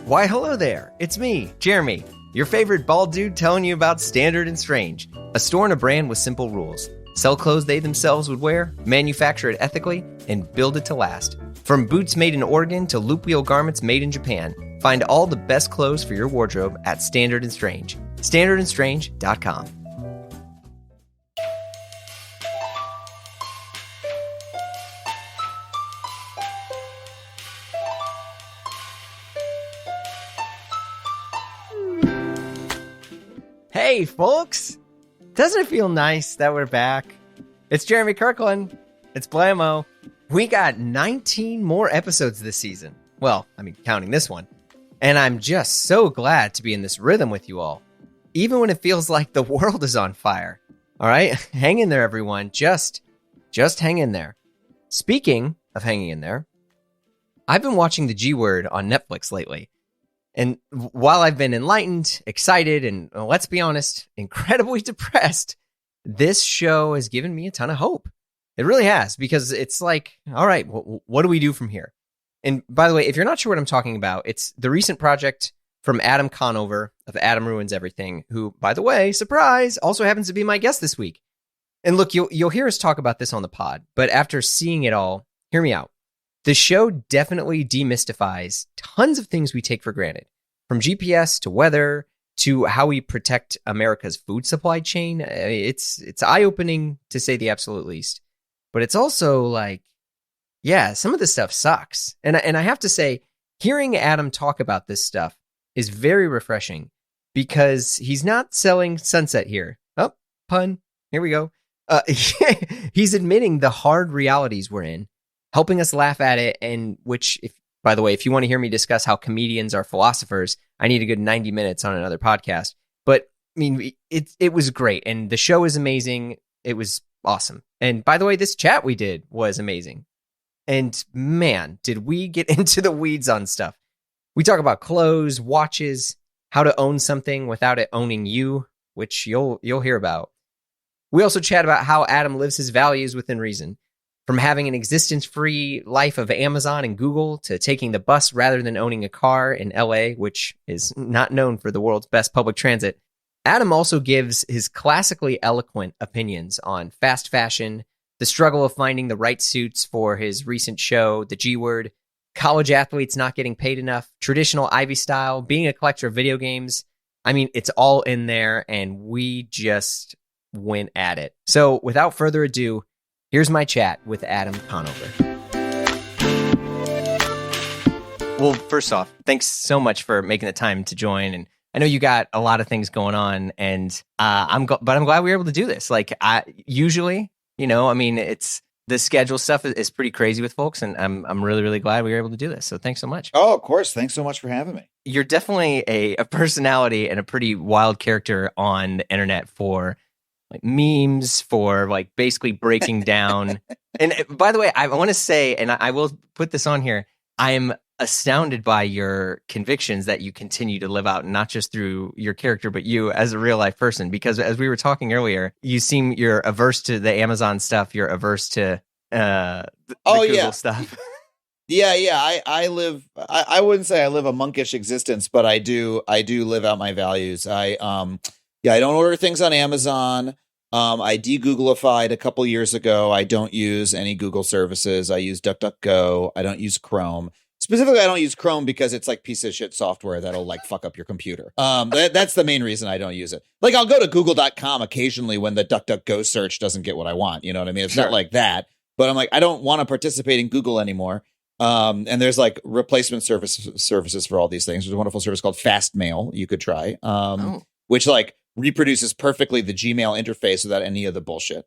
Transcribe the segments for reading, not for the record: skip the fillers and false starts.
Why, hello there. It's me, Jeremy, your favorite bald dude telling you about Standard and Strange, a store and a brand with simple rules. Sell clothes they themselves would wear, manufacture it ethically, and build it to last. From boots made in Oregon to loop wheel garments made in Japan, find all the best clothes for your wardrobe at Standard and Strange. StandardandStrange.com. Hey, folks! Doesn't it feel nice that we're back? It's Jeremy Kirkland. It's Blammo. We got 19 more episodes this season. Well, I mean, counting this one. And I'm just so glad to be in this rhythm with you all. Even when it feels like the world is on fire. All right? Hang in there, everyone. Just hang in there. Speaking of hanging in there, I've been watching the GWord on Netflix lately. And while I've been enlightened, excited, and let's be honest, incredibly depressed, this show has given me a ton of hope. It really has, because it's like, all right, what do we do from here? And by the way, if you're not sure what I'm talking about, it's the recent project from Adam Conover of Adam Ruins Everything, who, by the way, surprise, also happens to be my guest this week. And look, you'll hear us talk about this on the pod, but after seeing it all, hear me out. The show definitely demystifies tons of things we take for granted, from GPS to weather to how we protect America's food supply chain. It's eye-opening, to say the absolute least. But it's also like, yeah, some of this stuff sucks. And I have to say, hearing Adam talk about this stuff is very refreshing, because he's not selling sunset here. Oh, pun. Here we go. He's admitting the hard realities we're in, helping us laugh at it, and which, by the way, if you want to hear me discuss how comedians are philosophers, I need a good 90 minutes on another podcast. But I mean, it was great, and the show is amazing. It was awesome. And by the way, this chat we did was amazing. And man, did we get into the weeds on stuff. We talk about clothes, watches, how to own something without it owning you, which you'll hear about. We also chat about how Adam lives his values within reason. From having an existence-free life of Amazon and Google to taking the bus rather than owning a car in LA, which is not known for the world's best public transit, Adam also gives his classically eloquent opinions on fast fashion, the struggle of finding the right suits for his recent show, The GWord, college athletes not getting paid enough, traditional Ivy style, being a collector of video games. I mean, it's all in there, and we just went at it. So without further ado, here's my chat with Adam Conover. Well, first off, thanks so much for making the time to join. And I know you got a lot of things going on, and I'm glad we were able to do this. Like, usually, I mean, it's the schedule stuff is pretty crazy with folks, and I'm really, really glad we were able to do this. So thanks so much. Oh, of course. Thanks so much for having me. You're definitely a personality and a pretty wild character on the internet for like memes, for like basically breaking down. And by the way, I want to say, and I will put this on here, I'm astounded by your convictions that you continue to live out, not just through your character, but you as a real life person. Because as we were talking earlier, you're averse to the Amazon stuff. You're averse to the Google stuff. Yeah. I wouldn't say I live a monkish existence, but I do live out my values. I don't order things on Amazon. I de-Googleified a couple years ago. I don't use any Google services. I use DuckDuckGo. I don't use Chrome. Specifically, I don't use Chrome because it's like piece of shit software that'll like fuck up your computer. That's the main reason I don't use it. Like, I'll go to google.com occasionally when the DuckDuckGo search doesn't get what I want. You know what I mean? It's not like that. But I'm like, I don't want to participate in Google anymore. And there's like replacement services for all these things. There's a wonderful service called Fastmail you could try, which like reproduces perfectly the Gmail interface without any of the bullshit.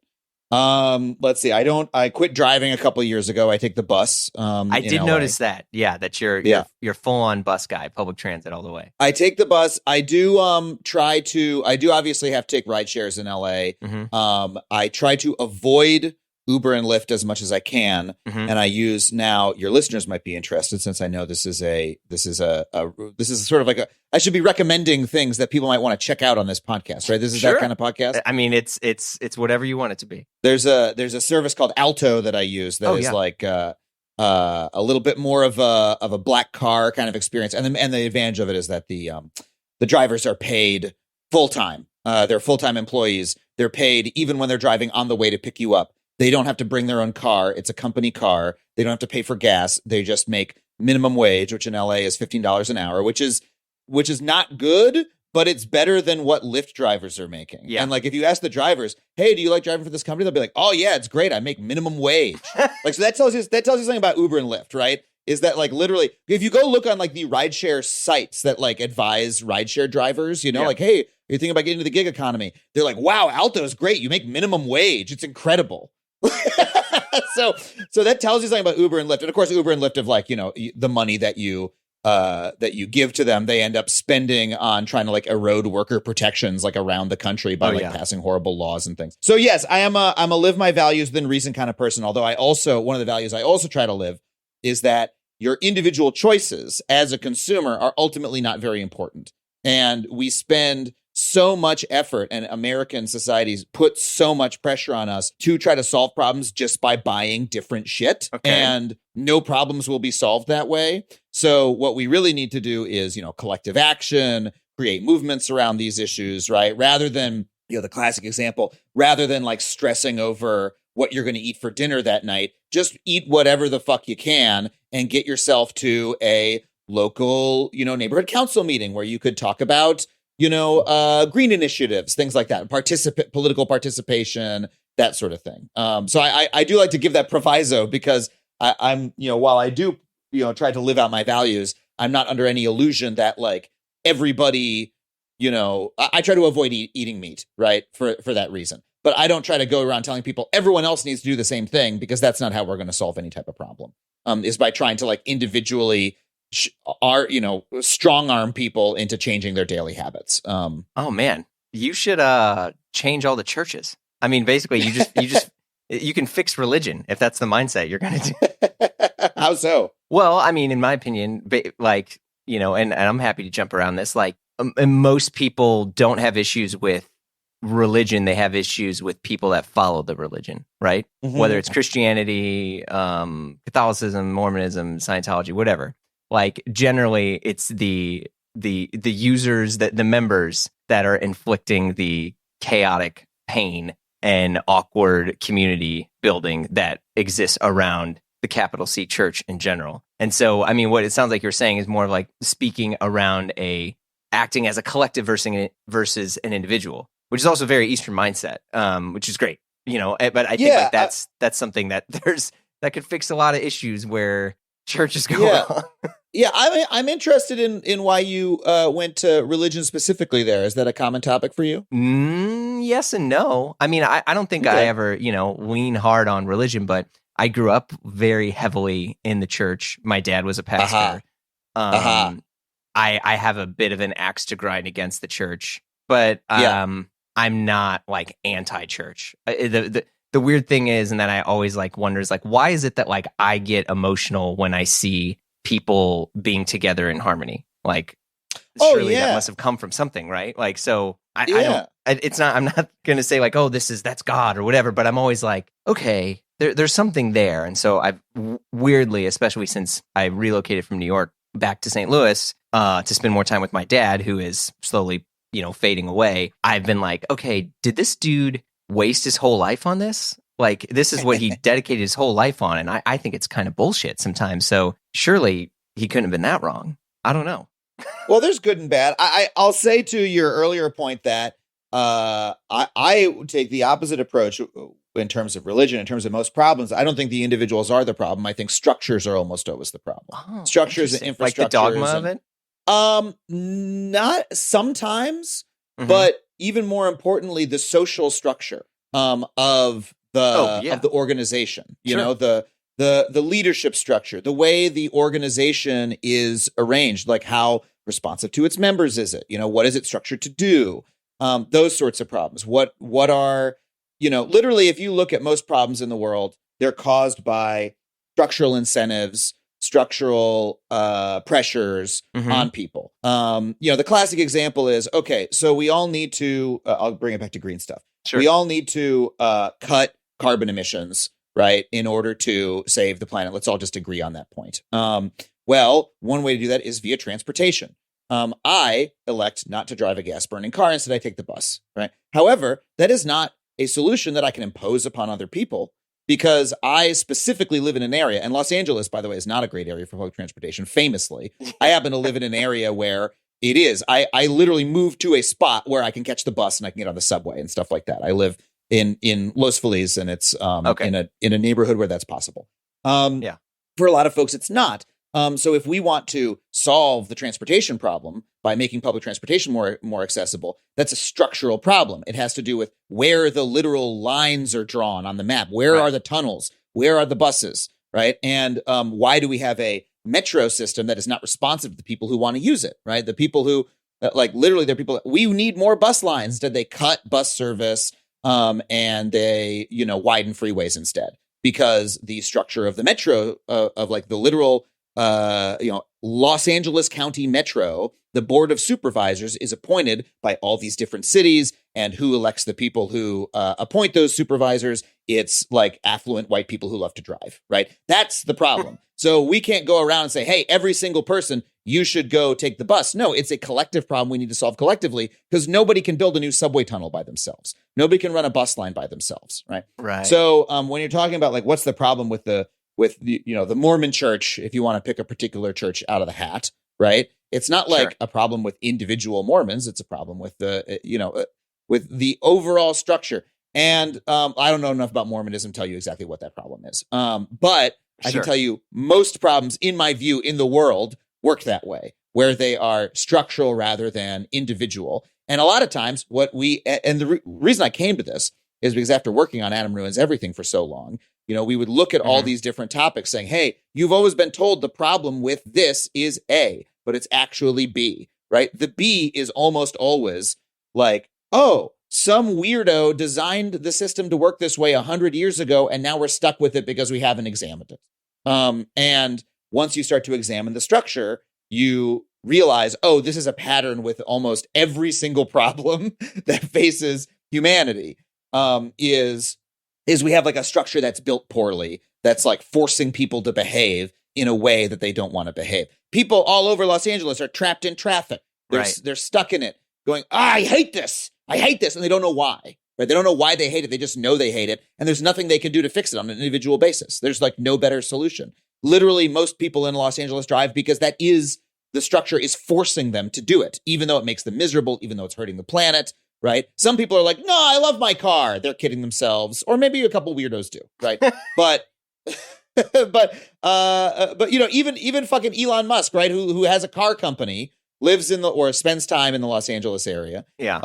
Let's see. I quit driving a couple of years ago. I take the bus. I did notice that. Yeah. That you're full on bus guy, public transit all the way. I take the bus. I do obviously have to take ride shares in LA. Mm-hmm. I try to avoid Uber and Lyft as much as I can. Mm-hmm. And I use now, your listeners might be interested, since I know this is sort of like I should be recommending things that people might want to check out on this podcast, right? This is that kind of podcast. I mean, it's whatever you want it to be. There's a service called Alto that I use that a little bit more of a black car kind of experience. And the advantage of it is that the drivers are paid full time. They're full-time employees. They're paid even when they're driving on the way to pick you up. They don't have to bring their own car. It's a company car. They don't have to pay for gas. They just make minimum wage, which in LA is $15 an hour, which is not good, but it's better than what Lyft drivers are making. Yeah. And like, if you ask the drivers, hey, do you like driving for this company? They'll be like, oh yeah, it's great. I make minimum wage. Like, so that tells you something about Uber and Lyft, right? Is that like literally, if you go look on like the rideshare sites that like advise rideshare drivers, you know, like, hey, you're thinking about getting into the gig economy. They're like, wow, Alto is great. You make minimum wage. It's incredible. So that tells you something about Uber and Lyft. And of course, Uber and Lyft have like, you know, the money that you give to them, they end up spending on trying to like erode worker protections like around the country by passing horrible laws and things. So yes, I'm a live my values within reason kind of person. Although one of the values I also try to live is that your individual choices as a consumer are ultimately not very important. And we spend so much effort, and American societies put so much pressure on us to try to solve problems just by buying different shit. Okay. And no problems will be solved that way. So what we really need to do is, you know, collective action, create movements around these issues, right? Rather than, you know, the classic example, rather than like stressing over what you're going to eat for dinner that night, just eat whatever the fuck you can and get yourself to a local, you know, neighborhood council meeting where you could talk about, you know, green initiatives, things like that, political participation, that sort of thing. So I do like to give that proviso because I'm, you know, while I do, you know, try to live out my values, I'm not under any illusion that like everybody, you know, I try to avoid eating meat, right? For that reason. But I don't try to go around telling people everyone else needs to do the same thing, because that's not how we're going to solve any type of problem. Is by trying to like individually strong arm people into changing their daily habits. Oh man, you should change all the churches. I mean, basically, you can fix religion if that's the mindset you're going to do. How so? Well, I mean, in my opinion, like, you know, and I'm happy to jump around this. Like, most people don't have issues with religion. They have issues with people that follow the religion, right? Mm-hmm. Whether it's Christianity, Catholicism, Mormonism, Scientology, whatever. Like, generally, it's the users, the members that are inflicting the chaotic pain and awkward community building that exists around the capital C church in general. And so, I mean, what it sounds like you're saying is more of like speaking around acting as a collective versus an individual, which is also a very Eastern mindset, which is great, you know. But I think like that's something that could fix a lot of issues where churches go wrong. Yeah, I'm interested in why you went to religion specifically there. Is that a common topic for you? Yes and no. I mean, I don't think I ever, you know, lean hard on religion, but I grew up very heavily in the church. My dad was a pastor. I have a bit of an axe to grind against the church, but I'm not like anti-church. The weird thing is, and that I always like wonder is like, why is it that like I get emotional when I see people being together in harmony? Like, surely that must have come from something, right? Like, so I don't. I'm not going to say like, oh, that's God or whatever. But I'm always like, okay, there's something there. And so I've weirdly, especially since I relocated from New York back to St. Louis to spend more time with my dad, who is slowly, you know, fading away. I've been like, okay, did this dude waste his whole life on this? Like, this is what he dedicated his whole life on. And I think it's kind of bullshit sometimes. So surely he couldn't have been that wrong. I don't know. Well, there's good and bad. I'll say to your earlier point that I would take the opposite approach in terms of religion, in terms of most problems. I don't think the individuals are the problem. I think structures are almost always the problem. Oh, structures and infrastructure. Like the dogma of it? Not sometimes, but even more importantly, the social structure of the organization. You know, the leadership structure, the way the organization is arranged, like how responsive to its members is it? You know, what is it structured to do? Those sorts of problems. What are, you know, literally, if you look at most problems in the world, they're caused by structural incentives, structural pressures on people. You know, the classic example is, okay, so we all need to, I'll bring it back to green stuff. Sure. We all need to cut carbon emissions right, in order to save the planet. Let's all just agree on that point. Well, one way to do that is via transportation. I elect not to drive a gas-burning car. Instead, I take the bus, right? However, that is not a solution that I can impose upon other people, because I specifically live in an area, and Los Angeles, by the way, is not a great area for public transportation, famously. I happen to live in an area where it is. I literally moved to a spot where I can catch the bus and I can get on the subway and stuff like that. I live in Los Feliz, and it's in a neighborhood where that's possible. For a lot of folks, it's not. So if we want to solve the transportation problem by making public transportation more accessible, that's a structural problem. It has to do with where the literal lines are drawn on the map. Where are the tunnels? Where are the buses? Right. And why do we have a metro system that is not responsive to the people who want to use it? Right. The people who literally, they're people. We need more bus lines. Did they cut bus service and they, widen freeways instead? Because the structure of the metro of the literal Los Angeles County Metro, the Board of Supervisors is appointed by all these different cities, and who elects the people who appoint those supervisors? It's affluent white people who love to drive, right? That's the problem. So we can't go around and say, hey, every single person, you should go take the bus. No, it's a collective problem we need to solve collectively, because nobody can build a new subway tunnel by themselves. Nobody can run a bus line by themselves, right? Right. So when you're talking about what's the problem with the Mormon church, if you want to pick a particular church out of the hat, right? It's not a problem with individual Mormons. It's a problem with with the overall structure. And I don't know enough about Mormonism to tell you exactly what that problem is. But I can tell you most problems, in my view, in the world work that way, where they are structural rather than individual. And a lot of times the reason I came to this is because after working on Adam Ruins Everything for so long, we would look at all these different topics saying, hey, you've always been told the problem with this is A, but it's actually B, right? The B is almost always some weirdo designed the system to work this way 100 years ago, and now we're stuck with it because we haven't examined it. And once you start to examine the structure, you realize, this is a pattern with almost every single problem that faces humanity. Is we have a structure that's built poorly, that's forcing people to behave in a way that they don't want to behave. People all over Los Angeles are trapped in traffic. They're stuck in it going, I hate this. And they don't know why, right? They don't know why they hate it. They just know they hate it. And there's nothing they can do to fix it on an individual basis. There's no better solution. Literally, most people in Los Angeles drive because the structure is forcing them to do it, even though it makes them miserable, even though it's hurting the planet. Right. Some people are no, I love my car. They're kidding themselves. Or maybe a couple weirdos do. Right. but even fucking Elon Musk, right, who has a car company, lives or spends time in the Los Angeles area. Yeah.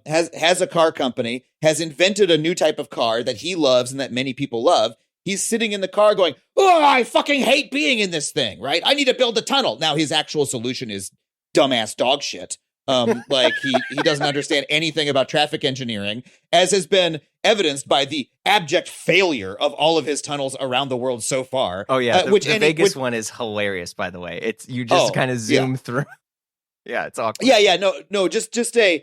Has a car company, has invented a new type of car that he loves and that many people love. He's sitting in the car going, I fucking hate being in this thing. Right. I need to build a tunnel. Now, his actual solution is dumbass dog shit. He doesn't understand anything about traffic engineering, as has been evidenced by the abject failure of all of his tunnels around the world so far. Oh yeah, the Vegas one is hilarious, by the way. It's you just kind of zoom through. Yeah, it's awkward. Yeah, no, just an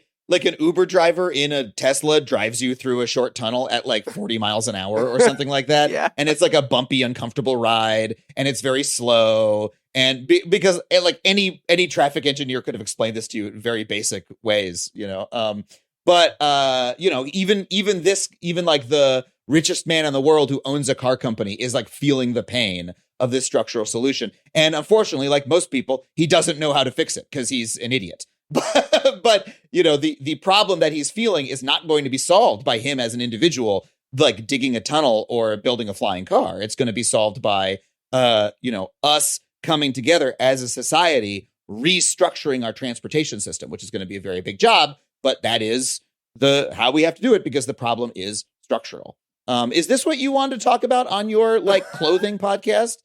Uber driver in a Tesla drives you through a short tunnel at 40 miles an hour or something like that. Yeah. And it's a bumpy, uncomfortable ride, and it's very slow. And because any traffic engineer could have explained this to you in very basic ways, but even the richest man in the world who owns a car company is feeling the pain of this structural solution. And unfortunately, like most people, he doesn't know how to fix it because he's an idiot. But the problem that he's feeling is not going to be solved by him as an individual, digging a tunnel or building a flying car. It's going to be solved by us coming together as a society, restructuring our transportation system, which is going to be a very big job. But that is how we have to do it, because the problem is structural. Is this what you wanted to talk about on your clothing podcast?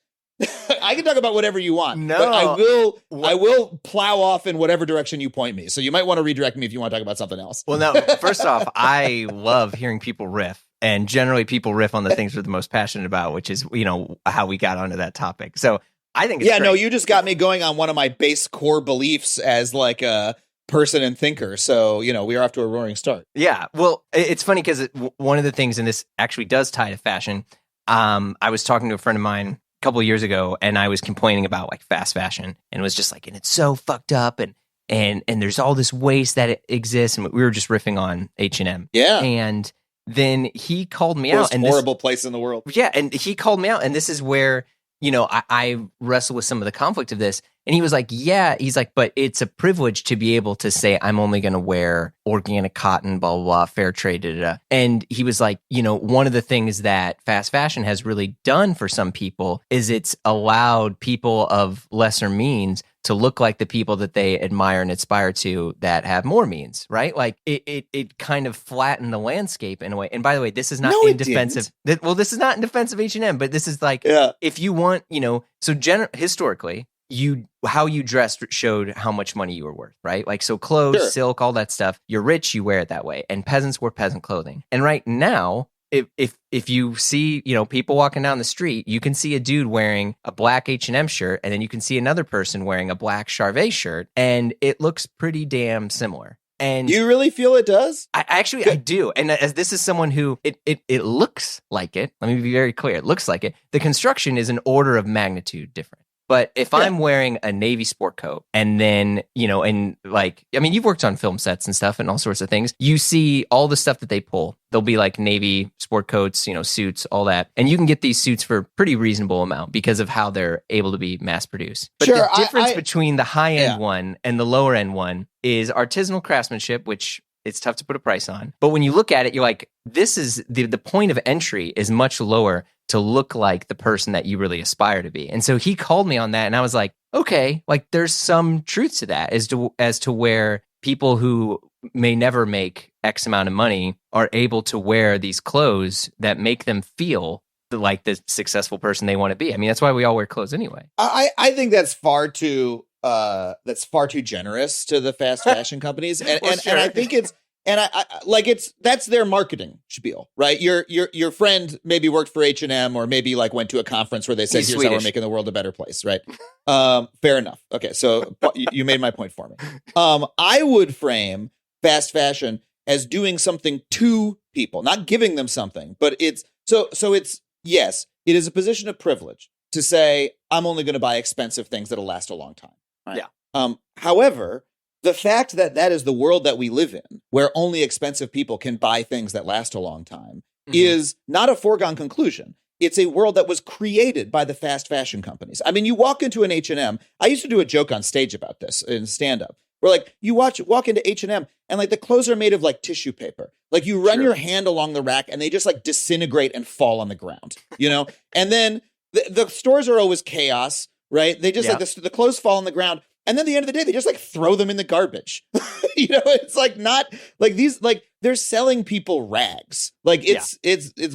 I can talk about whatever you want. No, but I will plow off in whatever direction you point me. So you might want to redirect me if you want to talk about something else. Well, no, first off, I love hearing people riff, and generally people riff on the things they're the most passionate about, which is, how we got onto that topic. So I think it's great. No, you just got me going on one of my base core beliefs as a person and thinker. So, we are off to a roaring start. Yeah. Well, it's funny because one of the things, and this actually does tie to fashion, I was talking to a friend of mine a couple of years ago, and I was complaining about like fast fashion, and it was just like, and it's so fucked up, and there's all this waste that it exists, and we were just riffing on H&M. Yeah. And then he called me Most out, and horrible place in the world. Yeah, and he called me out, and this is where, you know, I wrestle with some of the conflict of this. And he was like, yeah, he's like, but it's a privilege to be able to say, I'm only going to wear organic cotton, blah, blah, blah, fair trade, da, da, da. And he was like, you know, one of the things that fast fashion has really done for some people is it's allowed people of lesser means to look like the people that they admire and aspire to that have more means, right? Like it kind of flattened the landscape in a way. And by the way, this is not in defense of, well, this is not in defense of H&M, but this is like, if you want, you know, so historically, how you dressed showed how much money you were worth, right? Like, so clothes, silk, all that stuff. You're rich, you wear it that way. And peasants wear peasant clothing. And right now, if you see, you know, people walking down the street, you can see a dude wearing a black H&M shirt, and then you can see another person wearing a black Charvet shirt, and it looks pretty damn similar. And you really feel it does? I do. And as this is someone who it looks like it, let me be very clear. It looks like it. The construction is an order of magnitude different. But if I'm wearing a Navy sport coat and then, you know, and like, I mean, you've worked on film sets and stuff and all sorts of things. You see all the stuff that they pull. There'll be like Navy sport coats, you know, suits, all that. And you can get these suits for a pretty reasonable amount because of how they're able to be mass produced. But the difference between the high end one and the lower end one is artisanal craftsmanship, which it's tough to put a price on. But when you look at it, you're like, this is the point of entry is much lower to look like the person that you really aspire to be. And so he called me on that, and I was like, okay, like there's some truth to that as to where people who may never make X amount of money are able to wear these clothes that make them feel like the successful person they want to be. I mean, that's why we all wear clothes anyway. I think that's far too generous to the fast fashion companies, and I think it's. And I like that's their marketing spiel, right? Your friend maybe worked for H&M or maybe like went to a conference where they said, here's how we're making the world a better place, right? Fair enough. Okay, so you made my point for me. I would frame fast fashion as doing something to people, not giving them something, but it's yes, it is a position of privilege to say, I'm only going to buy expensive things that'll last a long time. Right? Yeah. However, the fact that that is the world that we live in, where only expensive people can buy things that last a long time, is not a foregone conclusion. It's a world that was created by the fast fashion companies. I mean, you walk into an H&M. I used to do a joke on stage about this in stand-up. Where like you walk into H&M and like the clothes are made of like tissue paper. Like you run your hand along the rack and they just like disintegrate and fall on the ground, you know? And then the stores are always chaos, right? They just like the clothes fall on the ground. And then at the end of the day, they just like throw them in the garbage. You know, it's like not like these, like they're selling people rags. Like it's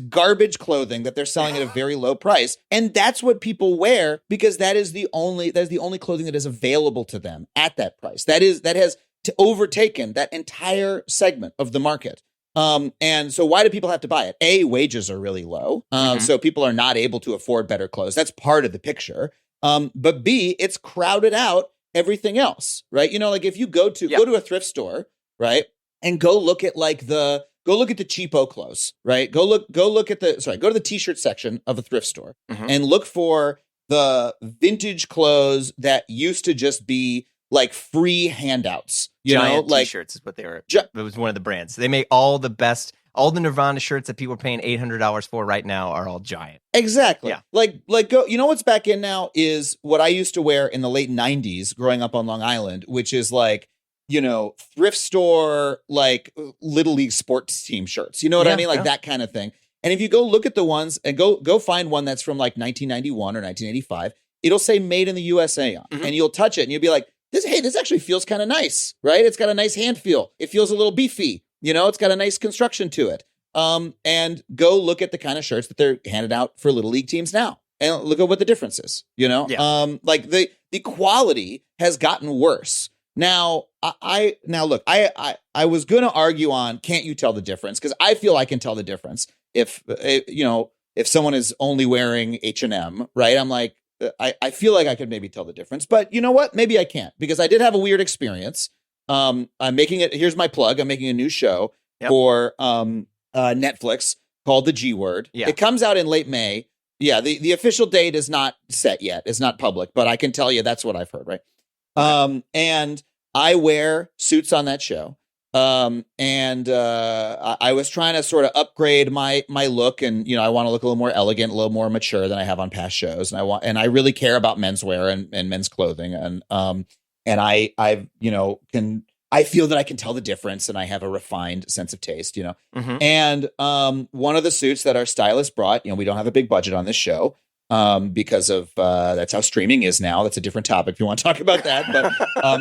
garbage clothing that they're selling at a very low price. And that's what people wear because that is the only clothing that is available to them at that price. That has overtaken that entire segment of the market. And so why do people have to buy it? A, wages are really low. So people are not able to afford better clothes. That's part of the picture. But B, it's crowded out everything else, right? You know, like if you go to a thrift store, right, and go look at the cheapo clothes, right? Go to the t-shirt section of a thrift store and look for the vintage clothes that used to just be like free handouts. You Giant know, like t-shirts is what they were. It was one of the brands. They make all the best. All the Nirvana shirts that people are paying $800 for right now are all giant. Exactly. Yeah. Like go. You know what's back in now is what I used to wear in the late 90s growing up on Long Island, which is like, you know, thrift store, like Little League sports team shirts. You know what I mean? Like that kind of thing. And if you go look at the ones and go find one that's from like 1991 or 1985, it'll say made in the USA on and you'll touch it and you'll be like, this actually feels kind of nice, right? It's got a nice hand feel. It feels a little beefy. You know, it's got a nice construction to it. And go look at the kind of shirts that they're handed out for Little League teams now. And look at what the difference is, you know? Yeah. Like the quality has gotten worse. Now, I was going to argue on, can't you tell the difference? Because I feel I can tell the difference. If someone is only wearing H&M, right? I'm like, I feel like I could maybe tell the difference. But you know what? Maybe I can't because I did have a weird experience. I'm making it. Here's my plug. I'm making a new show for Netflix called the GWord. Yeah. It comes out in late May. Yeah, the official date is not set yet. It's not public, but I can tell you that's what I've heard, right? Okay. And I wear suits on that show. I was trying to sort of upgrade my look, and I want to look a little more elegant, a little more mature than I have on past shows, and I really care about menswear and men's clothing, and I feel that I can tell the difference, and I have a refined sense of taste, Mm-hmm. And one of the suits that our stylist brought, we don't have a big budget on this show. Because of that's how streaming is now. That's a different topic if you want to talk about that. But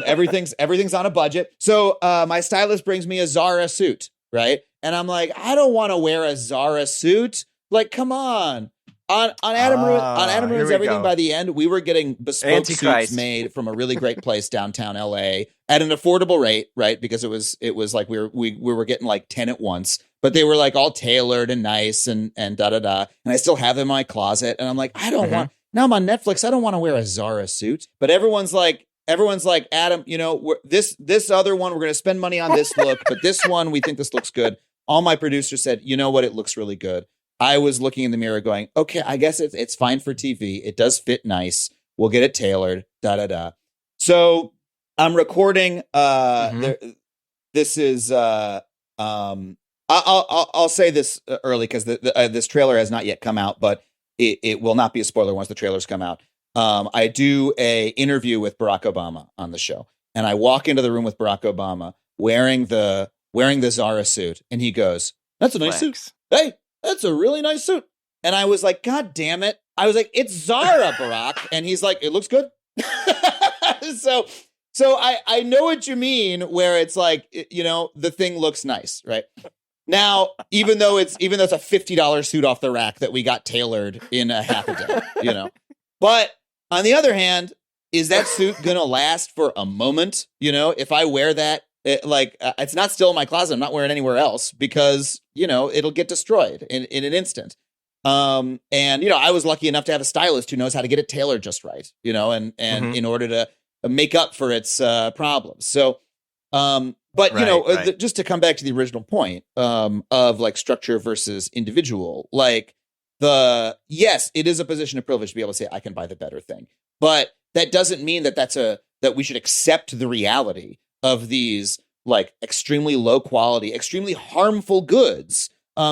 everything's on a budget. So my stylist brings me a Zara suit, right? And I'm like, I don't want to wear a Zara suit. Like, come on. On Adam Ruins Everything, by the end, we were getting bespoke suits made from a really great place downtown LA at an affordable rate, right? Because it was like we were getting like 10 at once. But they were like all tailored and nice and da-da-da. And I still have them in my closet. And I'm like, I don't want, now I'm on Netflix, I don't want to wear a Zara suit. But everyone's like, Adam, this other one, we're going to spend money on this look. But this one, we think this looks good. All my producers said, you know what? It looks really good. I was looking in the mirror going, okay, I guess it's fine for TV. It does fit nice. We'll get it tailored, da-da-da. So I'm recording. This is... I'll say this early because this trailer has not yet come out, but it will not be a spoiler once the trailers come out. I do a interview with Barack Obama on the show, and I walk into the room with Barack Obama wearing the Zara suit, and he goes, "That's a nice suit. Hey, that's a really nice suit." And I was like, "God damn it!" I was like, "It's Zara, Barack," and he's like, "It looks good." So I know what you mean, where it's like, the thing looks nice, right? Now, even though it's a $50 suit off the rack that we got tailored in a half a day, But on the other hand, is that suit going to last for a moment? If I wear that, it's not still in my closet. I'm not wearing it anywhere else because, it'll get destroyed in an instant. I was lucky enough to have a stylist who knows how to get it tailored just right, and in order to make up for its problems. So, just to come back to the original point of like structure versus individual, yes, it is a position of privilege to be able to say I can buy the better thing, but that doesn't mean that we should accept the reality of these like extremely low quality, extremely harmful goods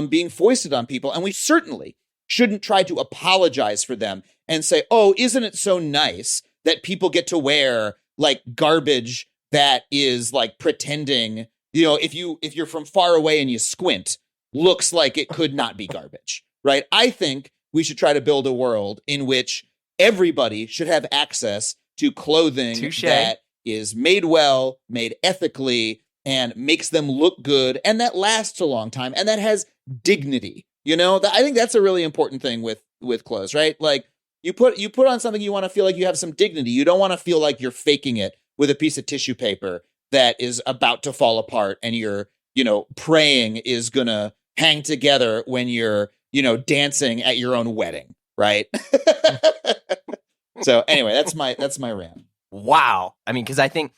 being foisted on people, and we certainly shouldn't try to apologize for them and say, "Oh, isn't it so nice that people get to wear like garbage that is like pretending, if you're from far away and you squint, looks like it could not be garbage," right? I think we should try to build a world in which everybody should have access to clothing that is made well, made ethically, and makes them look good, and that lasts a long time, and that has dignity. I think that's a really important thing with clothes, right? Like you put on something, you want to feel like you have some dignity. You don't want to feel like you're faking it with a piece of tissue paper that is about to fall apart and you're, praying is going to hang together when you're, dancing at your own wedding, right? So anyway, that's my rant. Wow. I mean, because I think,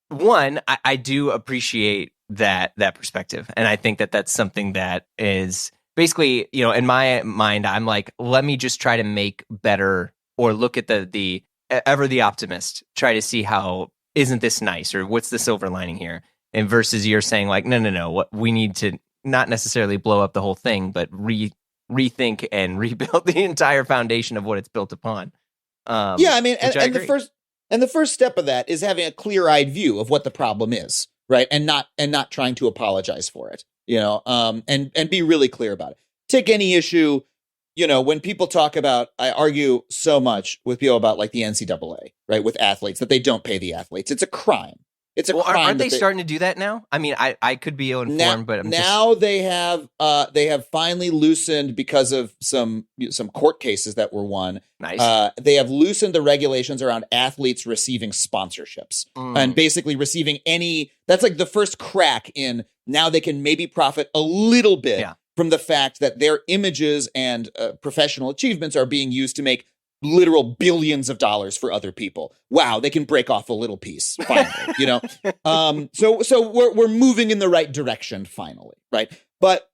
one, I do appreciate that perspective. And I think that that's something that is basically, in my mind, I'm like, let me just try to make better, or look at the ever the optimist, try to see how, isn't this nice, or what's the silver lining here? And versus you're saying like, no, what we need to not necessarily blow up the whole thing, but rethink and rebuild the entire foundation of what it's built upon. I mean, and the first step of that is having a clear-eyed view of what the problem is, right? And not trying to apologize for it, and be really clear about it. Take any issue. When people talk about, I argue so much with people about like the NCAA, right? With athletes, that they don't pay the athletes. It's a crime. It's a crime. Aren't they starting to do that now? I mean, I could be ill-informed, but they have finally loosened because of some court cases that were won. Nice. They have loosened the regulations around athletes receiving sponsorships and basically receiving that's like the first crack in, now they can maybe profit a little bit from the fact that their images and professional achievements are being used to make literal billions of dollars for other people. Wow, they can break off a little piece finally, So we're moving in the right direction finally, right? But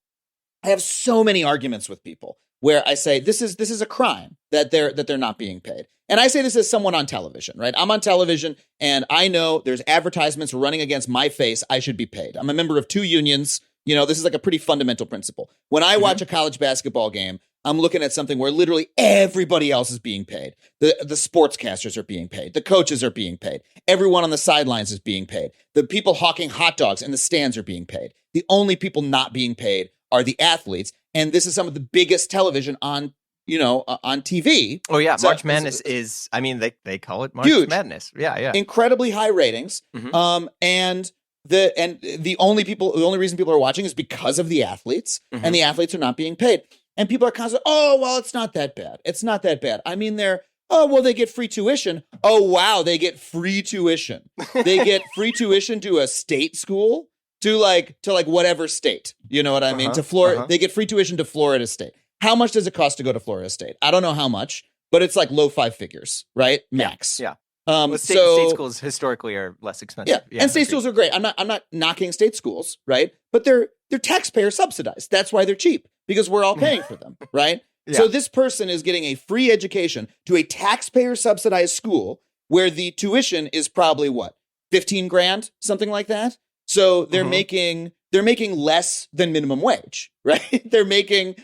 I have so many arguments with people where I say this is a crime that they're not being paid. And I say this as someone on television, right? I'm on television and I know there's advertisements running against my face. I should be paid. I'm a member of 2 unions. You know, this is like a pretty fundamental principle. When I watch a college basketball game, I'm looking at something where literally everybody else is being paid. The sportscasters are being paid. The coaches are being paid. Everyone on the sidelines is being paid. The people hawking hot dogs in the stands are being paid. The only people not being paid are the athletes. And this is some of the biggest television on TV. Oh yeah, March Madness is, I mean, they call it March Madness. Yeah. Incredibly high ratings. And the only reason people are watching is because of the athletes, and the athletes are not being paid. And people are constantly, oh, well, it's not that bad. It's not that bad. I mean, they get free tuition. Oh, wow, they get free tuition. They get free tuition to a state school, to whatever state. You know what I mean? To Florida, they get free tuition to Florida State. How much does it cost to go to Florida State? I don't know how much, but it's like low 5 figures, right? Max. Yeah. State schools historically are less expensive. Yeah, and state schools are great. I'm not knocking state schools, right? But they're taxpayer subsidized. That's why they're cheap, because we're all paying for them, right? Yeah. So this person is getting a free education to a taxpayer subsidized school where the tuition is probably what, 15 grand, something like that. So they're making less than minimum wage, right? They're making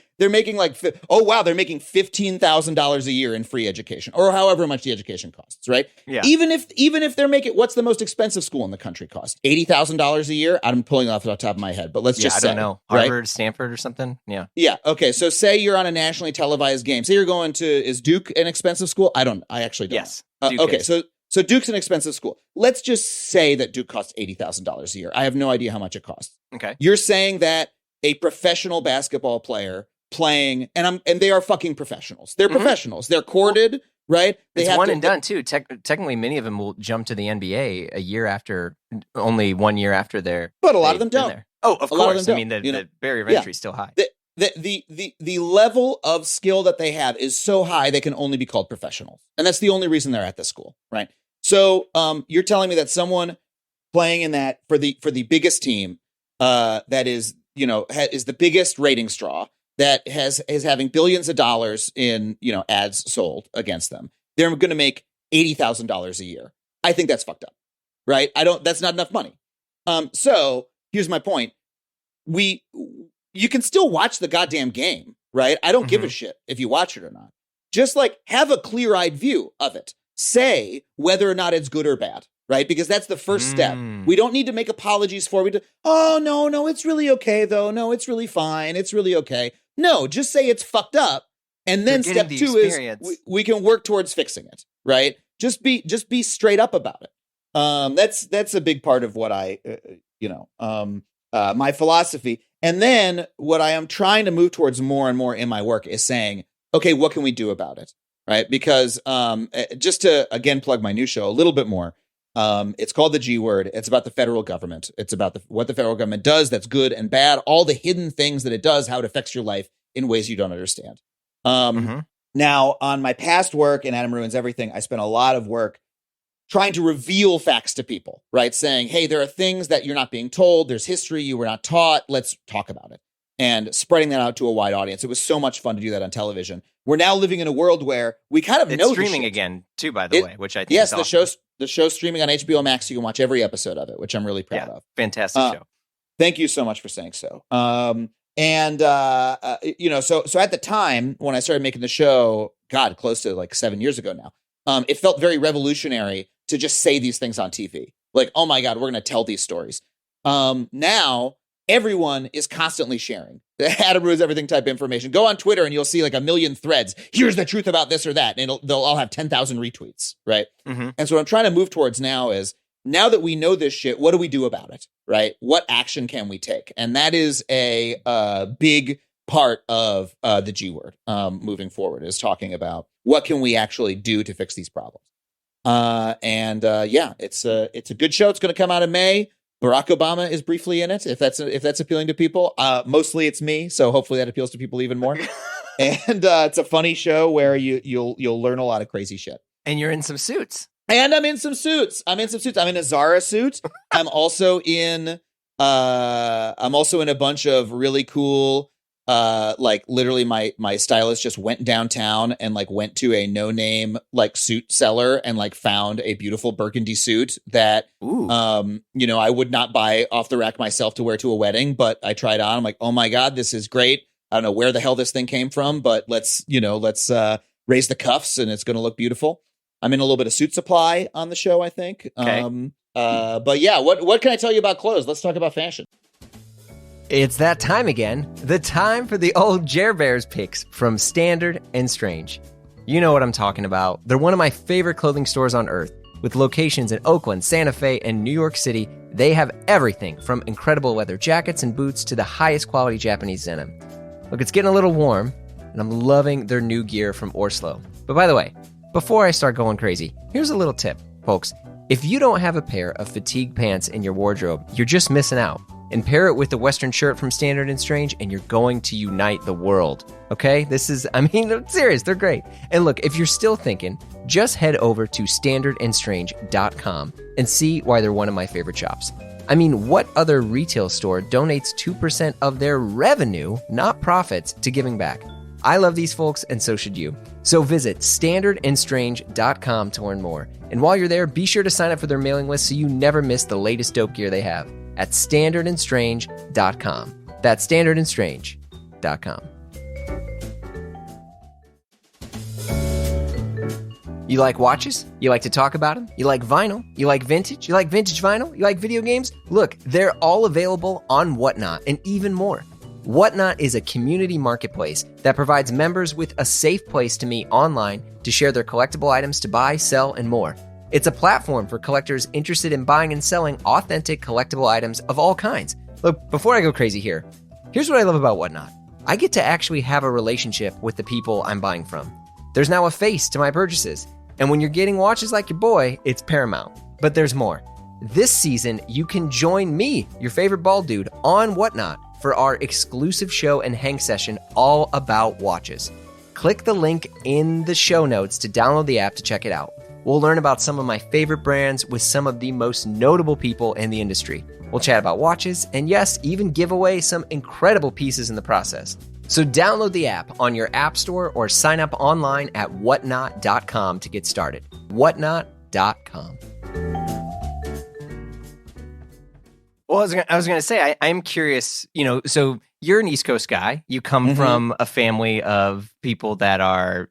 like, oh wow, they're making $15,000 a year in free education, or however much the education costs, right? Yeah. Even if they're making, what's the most expensive school in the country cost? $80,000 a year. I'm pulling off the top of my head, but let's just say, I don't know, Harvard, right? Stanford, or something. Yeah. Yeah. Okay. So say you're on a nationally televised game. Say you're going to, is Duke an expensive school? I actually don't. Yes. Okay. So Duke's an expensive school. Let's just say that Duke costs $80,000 a year. I have no idea how much it costs. Okay. You're saying that a professional basketball player playing, and they are fucking professionals. They're professionals. They're courted, right? It's one and done too. Technically, many of them will jump to the NBA only 1 year after they're. But a lot of them don't. There. Oh, of course. I mean, the barrier of entry is still high. The level of skill that they have is so high they can only be called professionals, and that's the only reason they're at this school, right? So you're telling me that someone playing in that for the biggest team that is is the biggest rating straw, that is having billions of dollars in ads sold against them, they're going to make $80,000 a year. I think that's fucked up, right? That's not enough money. So here's my point: you can still watch the goddamn game, right? I don't give a shit if you watch it or not. Just like have a clear-eyed view of it. Say whether or not it's good or bad, right? Because that's the first step. We don't need to make apologies for it. Oh, no, it's really okay, though. No, it's really fine. It's really okay. No, just say it's fucked up. And then step 2 is we can work towards fixing it, right? Just be straight up about it. That's a big part of what my philosophy. And then what I am trying to move towards more and more in my work is saying, okay, what can we do about it? Right. Because just to, again, plug my new show a little bit more. It's called the GWord. It's about the federal government. It's about what the federal government does that's good and bad, all the hidden things that it does, how it affects your life in ways you don't understand. Now, on my past work in Adam Ruins Everything, I spent a lot of work trying to reveal facts to people, right? Saying, hey, there are things that you're not being told. There's history you were not taught. Let's talk about it. And spreading that out to a wide audience. It was so much fun to do that on television. We're now living in a world where we kind of know it's streaming again, too, by the way, which I think is awesome. The show's streaming on HBO Max. You can watch every episode of it, which I'm really proud of. Fantastic show. Thank you so much for saying so. So at the time when I started making the show, God, close to like 7 years ago now, it felt very revolutionary to just say these things on TV. Like, oh my God, we're going to tell these stories. Now, everyone is constantly sharing the Adam Ruins Everything type information. Go on Twitter and you'll see like a million threads. Here's the truth about this or that. And they'll all have 10,000 retweets, right? And so what I'm trying to move towards now is, now that we know this shit, what do we do about it, right? What action can we take? And that is a big part of the GWord moving forward, is talking about what can we actually do to fix these problems. It's a good show. It's going to come out in May. Barack Obama is briefly in it, if that's appealing to people. Mostly it's me, so hopefully that appeals to people even more. And it's a funny show where you'll learn a lot of crazy shit. And you're in some suits. And I'm in some suits. I'm in a Zara suit. I'm also in a bunch of really cool like literally my stylist just went downtown and like went to a no name like suit seller and like found a beautiful burgundy suit that I would not buy off the rack myself to wear to a wedding, but I tried on. I'm like, oh my God, this is great. I don't know where the hell this thing came from, but let's raise the cuffs and it's going to look beautiful. I'm in a little bit of suit supply on the show, I think. Okay. But yeah, what can I tell you about clothes? Let's talk about fashion. It's that time again. The time for the Oldjerbears picks from Standard and Strange. You know what I'm talking about. They're one of my favorite clothing stores on earth. With locations in Oakland, Santa Fe, and New York City, they have everything from incredible leather jackets and boots to the highest quality Japanese denim. Look, it's getting a little warm, and I'm loving their new gear from Orslo. But by the way, before I start going crazy, here's a little tip, folks. If you don't have a pair of fatigue pants in your wardrobe, you're just missing out. And pair it with the Western shirt from Standard and Strange, and you're going to unite the world. Okay? I'm serious, they're great. And look, if you're still thinking, just head over to standardandstrange.com and see why they're one of my favorite shops. I mean, what other retail store donates 2% of their revenue, not profits, to giving back? I love these folks, and so should you. So visit standardandstrange.com to learn more. And while you're there, be sure to sign up for their mailing list so you never miss the latest dope gear they have at standardandstrange.com. That's standardandstrange.com. You like watches? You like to talk about them? You like vinyl? You like vintage? You like vintage vinyl? You like video games? Look, they're all available on Whatnot and even more. Whatnot is a community marketplace that provides members with a safe place to meet online to share their collectible items to buy, sell, and more. It's a platform for collectors interested in buying and selling authentic collectible items of all kinds. Look, before I go crazy here, here's what I love about Whatnot. I get to actually have a relationship with the people I'm buying from. There's now a face to my purchases. And when you're getting watches like your boy, it's paramount. But there's more. This season, you can join me, your favorite bald dude, on Whatnot for our exclusive show and hang session all about watches. Click the link in the show notes to download the app to check it out. We'll learn about some of my favorite brands with some of the most notable people in the industry. We'll chat about watches and yes, even give away some incredible pieces in the process. So download the app on your app store or sign up online at whatnot.com to get started. Whatnot.com. Well, I was going to say, I'm curious, so you're an East Coast guy. You come from a family of people that are,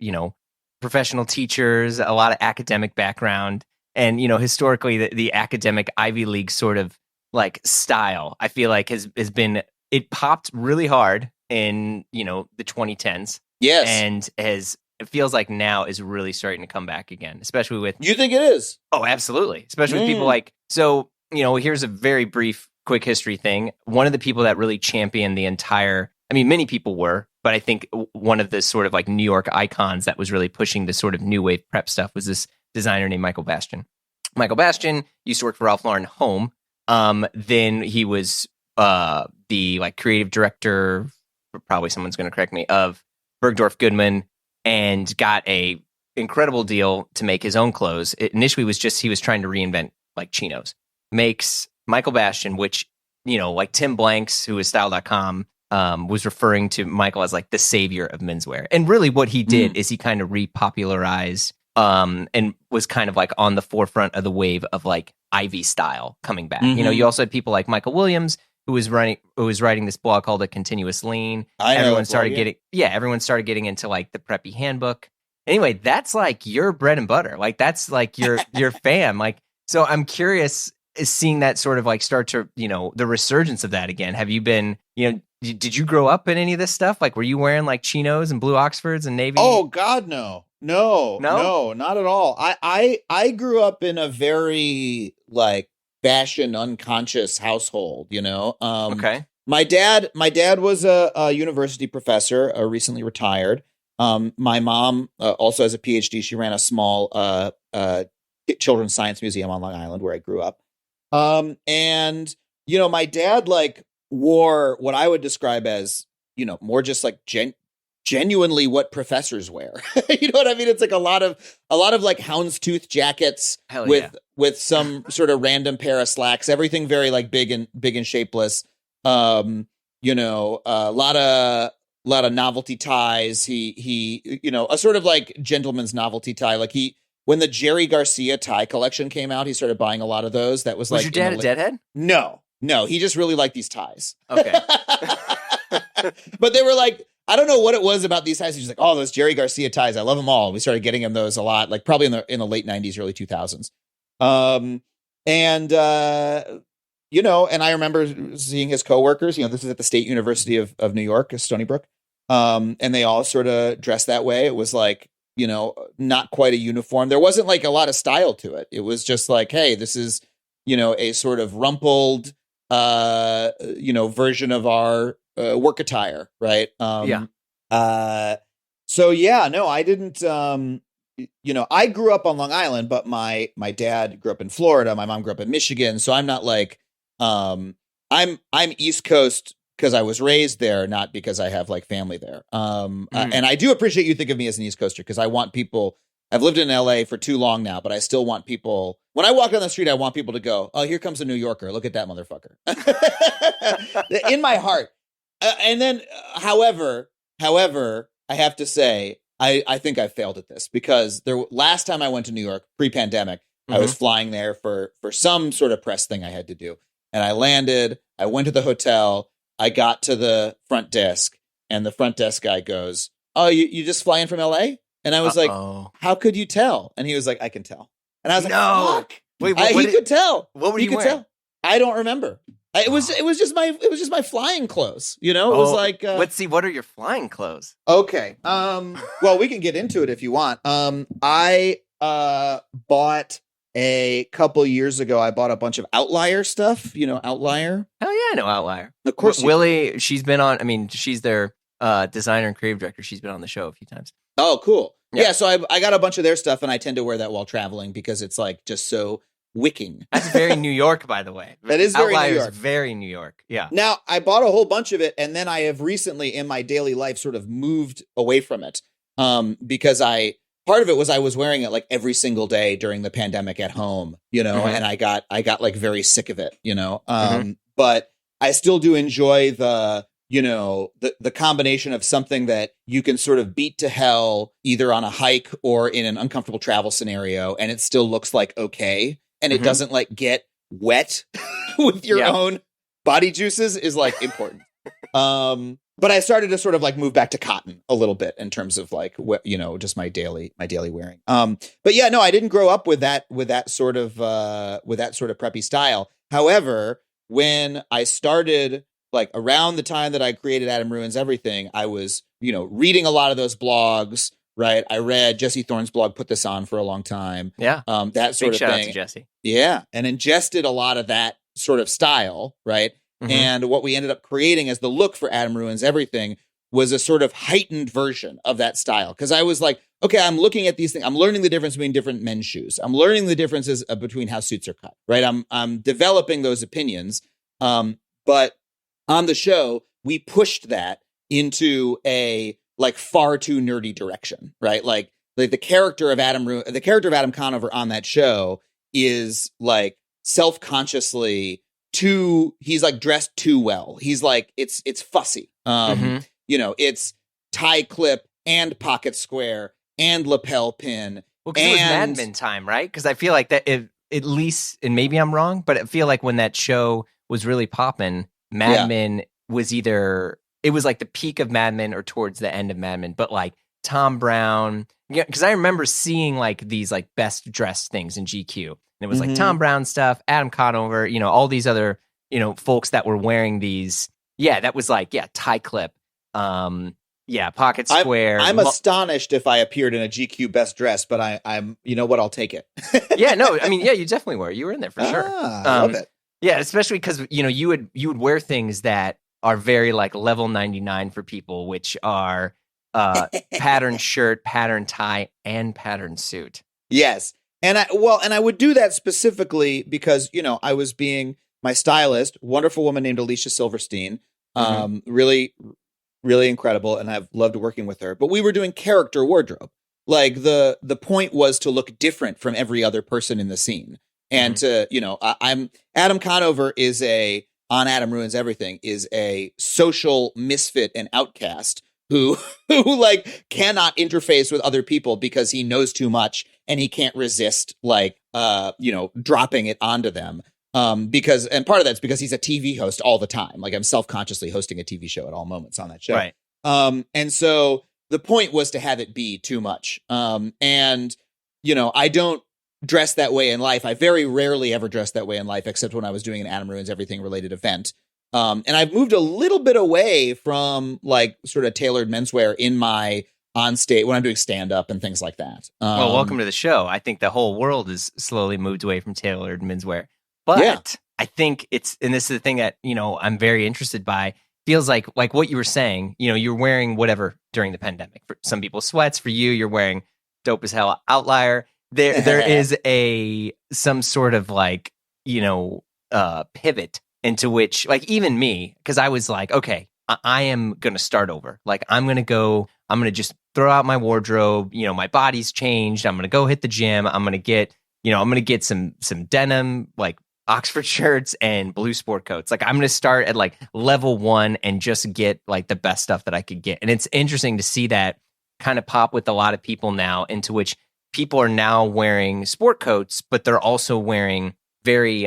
professional teachers, a lot of academic background. And, historically, the academic Ivy League sort of like style, I feel like has been, it popped really hard in, the 2010s. Yes. And it feels like now is really starting to come back again, especially with... You think it is? Oh, absolutely. Especially with people like... So, here's a very brief, quick history thing. One of the people that really championed the entire... I mean, many people were, but I think one of the sort of like New York icons that was really pushing the sort of new wave prep stuff was this designer named Michael Bastian. Michael Bastian used to work for Ralph Lauren Home. Then he was the like creative director, probably someone's going to correct me, of Bergdorf Goodman, and got a incredible deal to make his own clothes. It initially was just he was trying to reinvent like chinos. Makes Michael Bastian, which, like Tim Blanks, who is style.com, was referring to Michael as like the savior of menswear. And really what he did is he kind of repopularized and was kind of like on the forefront of the wave of like Ivy style coming back. You also had people like Michael Williams, who was writing this blog called A Continuous Lean. Everyone started getting into like the preppy handbook. Anyway, that's like your bread and butter. Like that's like your fam. Like, so I'm curious, is seeing that sort of like start to, the resurgence of that again. Have you been, did you grow up in any of this stuff? Like, were you wearing like chinos and blue Oxfords and navy? Oh God, no, not at all. I grew up in a very like fashion unconscious household, Okay. My dad was a university professor, recently retired. My mom also has a PhD. She ran a small children's science museum on Long Island where I grew up. And my dad like wore what I would describe as, more just like genuinely what professors wear. You know what I mean? It's like a lot of like houndstooth jackets with some sort of random pair of slacks, everything very like big and shapeless. A lot lot of novelty ties. He a sort of like gentleman's novelty tie. Like when the Jerry Garcia tie collection came out, he started buying a lot of those. That was like, your dad a deadhead? No, he just really liked these ties. Okay. But they were like, I don't know what it was about these ties. He's like, oh, those Jerry Garcia ties, I love them all. We started getting him those a lot, like probably in the late 90s, early 2000s. And I remember seeing his coworkers, this is at the State University of New York, Stony Brook. And they all sort of dressed that way. It was like, not quite a uniform. There wasn't like a lot of style to it. It was just like, hey, this is, a sort of rumpled, version of our work attire. Right. So yeah, no, I didn't, I grew up on Long Island, but my dad grew up in Florida. My mom grew up in Michigan. So I'm not like, I'm East Coast because I was raised there, not because I have like family there. And I do appreciate you think of me as an East Coaster because I want people, I've lived in LA for too long now, but I still want people, when I walk down the street, I want people to go, oh, here comes a New Yorker. Look at that motherfucker. In my heart. And then, however, I have to say, I think I failed at this because last time I went to New York pre-pandemic, I was flying there for some sort of press thing I had to do. And I landed, I went to the hotel, I got to the front desk, and the front desk guy goes, oh, you just flying from LA? And I was like, how could you tell? And he was like, I can tell. And I was like, fuck. Wait, he could tell. What were you wearing? Tell. I don't remember. It was just my flying clothes, It was like let's see, what are your flying clothes? Okay. Well, we can get into it if you want. I bought a couple years ago, I bought a bunch of Outlier stuff, Outlier. Hell yeah, I know Outlier. Of course. Willie, she's been on, she's their designer and creative director. She's been on the show a few times. Oh, cool. Yeah, so I got a bunch of their stuff and I tend to wear that while traveling because it's like just so wicking. That's very New York, by the way. That is very Outlier New York. Is very New York. Yeah. Now, I bought a whole bunch of it, and then I have recently in my daily life sort of moved away from it because part of it was I was wearing it like every single day during the pandemic at home, and I got like very sick of it, but I still do enjoy the combination of something that you can sort of beat to hell either on a hike or in an uncomfortable travel scenario, and it still looks like okay. And it doesn't like get wet with your own body juices is like important. But I started to sort of like move back to cotton a little bit in terms of like, just my daily wearing. But yeah, no, I didn't grow up with that sort of preppy style. However, when I started like around the time that I created Adam Ruins Everything, I was, reading a lot of those blogs. Right. I read Jesse Thorne's blog, Put This On for a long time. Yeah. That sort Big of shout thing. out to Jesse. Yeah. And ingested a lot of that sort of style. Right. And what we ended up creating as the look for Adam Ruins Everything was a sort of heightened version of that style. Because I was like, okay, I'm looking at these things. I'm learning the difference between different men's shoes. I'm learning the differences between how suits are cut. Right. I'm developing those opinions. But on the show, we pushed that into a like far too nerdy direction, right? Like the character of Adam Conover on that show is like self-consciously he's like dressed too well. He's like, it's fussy. It's tie clip and pocket square and lapel pin. Well, because it was Mad Men time, right? Because I feel like that at least, and maybe I'm wrong, but I feel like when that show was really popping, Mad Men was either, it was like the peak of Mad Men or towards the end of Mad Men, but like Tom Brown, because I remember seeing like these like best dressed things in GQ. And it was like Tom Brown stuff, Adam Conover, all these other, folks that were wearing these. Yeah, that was like, tie clip. Pocket square. I'm astonished if I appeared in a GQ best dress, but I'm, I'll take it. You definitely were. You were in there for sure. I love it. Yeah, especially because, you would wear things that are very like level 99 for people, which are pattern shirt, pattern tie, and pattern suit. Yes. And I would do that specifically because, I was being my stylist, wonderful woman named Alicia Silverstein, really, really incredible. And I've loved working with her, but we were doing character wardrobe. Like the point was to look different from every other person in the scene. And I'm Adam Conover on Adam Ruins Everything is a social misfit and outcast who who like cannot interface with other people because he knows too much and he can't resist like dropping it onto them. Because part of that's because he's a TV host all the time. Like I'm self-consciously hosting a TV show at all moments on that show. Right. And so the point was to have it be too much. And I don't dress that way in life. I very rarely ever dress that way in life, except when I was doing an Adam Ruins Everything related event. And I've moved a little bit away from like sort of tailored menswear in my on stage when I'm doing stand up and things like that. Well, welcome to the show. I think the whole world has slowly moved away from tailored menswear. But yeah. I think and this is the thing that, I'm very interested by, feels like what you were saying, you're wearing whatever during the pandemic. For some people, sweats. For you, you're wearing dope as hell outlier. There is some sort of like, pivot into which, like, even me, because I was like, okay, I am going to start over. Like, I'm going to just throw out my wardrobe. My body's changed. I'm going to go hit the gym. I'm going to get some denim, like Oxford shirts and blue sport coats. Like, I'm going to start at like level 1 and just get like the best stuff that I could get. And it's interesting to see that kind of pop with a lot of people now, into which people are now wearing sport coats, but they're also wearing very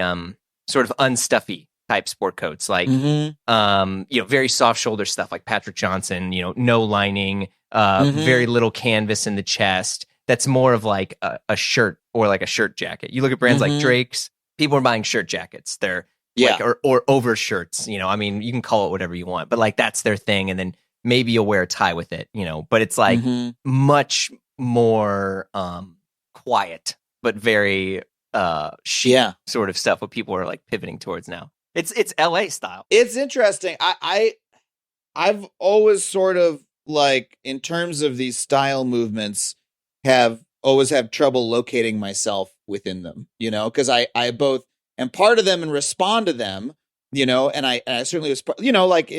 sort of unstuffy type sport coats, like very soft shoulder stuff, like Patrick Johnson. No lining, very little canvas in the chest. That's more of like a shirt or like a shirt jacket. You look at brands like Drake's. People are buying shirt jackets. They're like, or over shirts. I mean, you can call it whatever you want, but like that's their thing. And then maybe you'll wear a tie with it. But it's like much more quiet, but very chic sort of stuff. What people are like pivoting towards now. It's LA style. It's interesting. I've always sort of like, in terms of these style movements, have trouble locating myself within them, because I both am part of them and respond to them, and I certainly was, like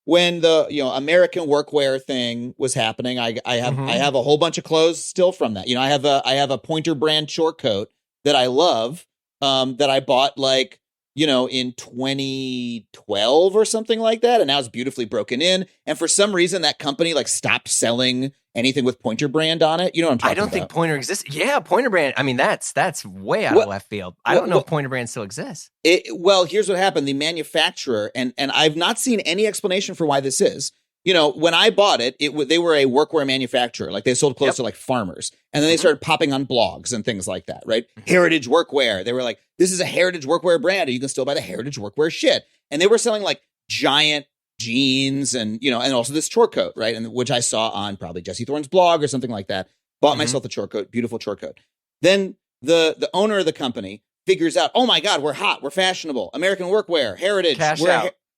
when the, American workwear thing was happening, I have a whole bunch of clothes still from that. I have a Pointer brand short coat that I love, that I bought like, in 2012 or something like that. And now it's beautifully broken in. And for some reason, that company like stopped selling anything with Pointer brand on it. You know what I'm talking about? I don't think Pointer exists. Yeah, Pointer brand. I mean, that's way out of left field. I don't know if Pointer brand still exists. Well, here's what happened. The manufacturer, and I've not seen any explanation for why this is. When I bought it, they were a workwear manufacturer. Like, they sold clothes to like farmers. And then they started popping on blogs and things like that, right? Heritage Workwear. They were like, this is a Heritage Workwear brand, and you can still buy the Heritage Workwear shit. And they were selling like giant jeans and, and also this short coat, right? And which I saw on probably Jesse Thorne's blog or something like that. Bought myself the short coat, beautiful short coat. Then the owner of the company figures out, oh my God, we're hot, we're fashionable, American Workwear, Heritage.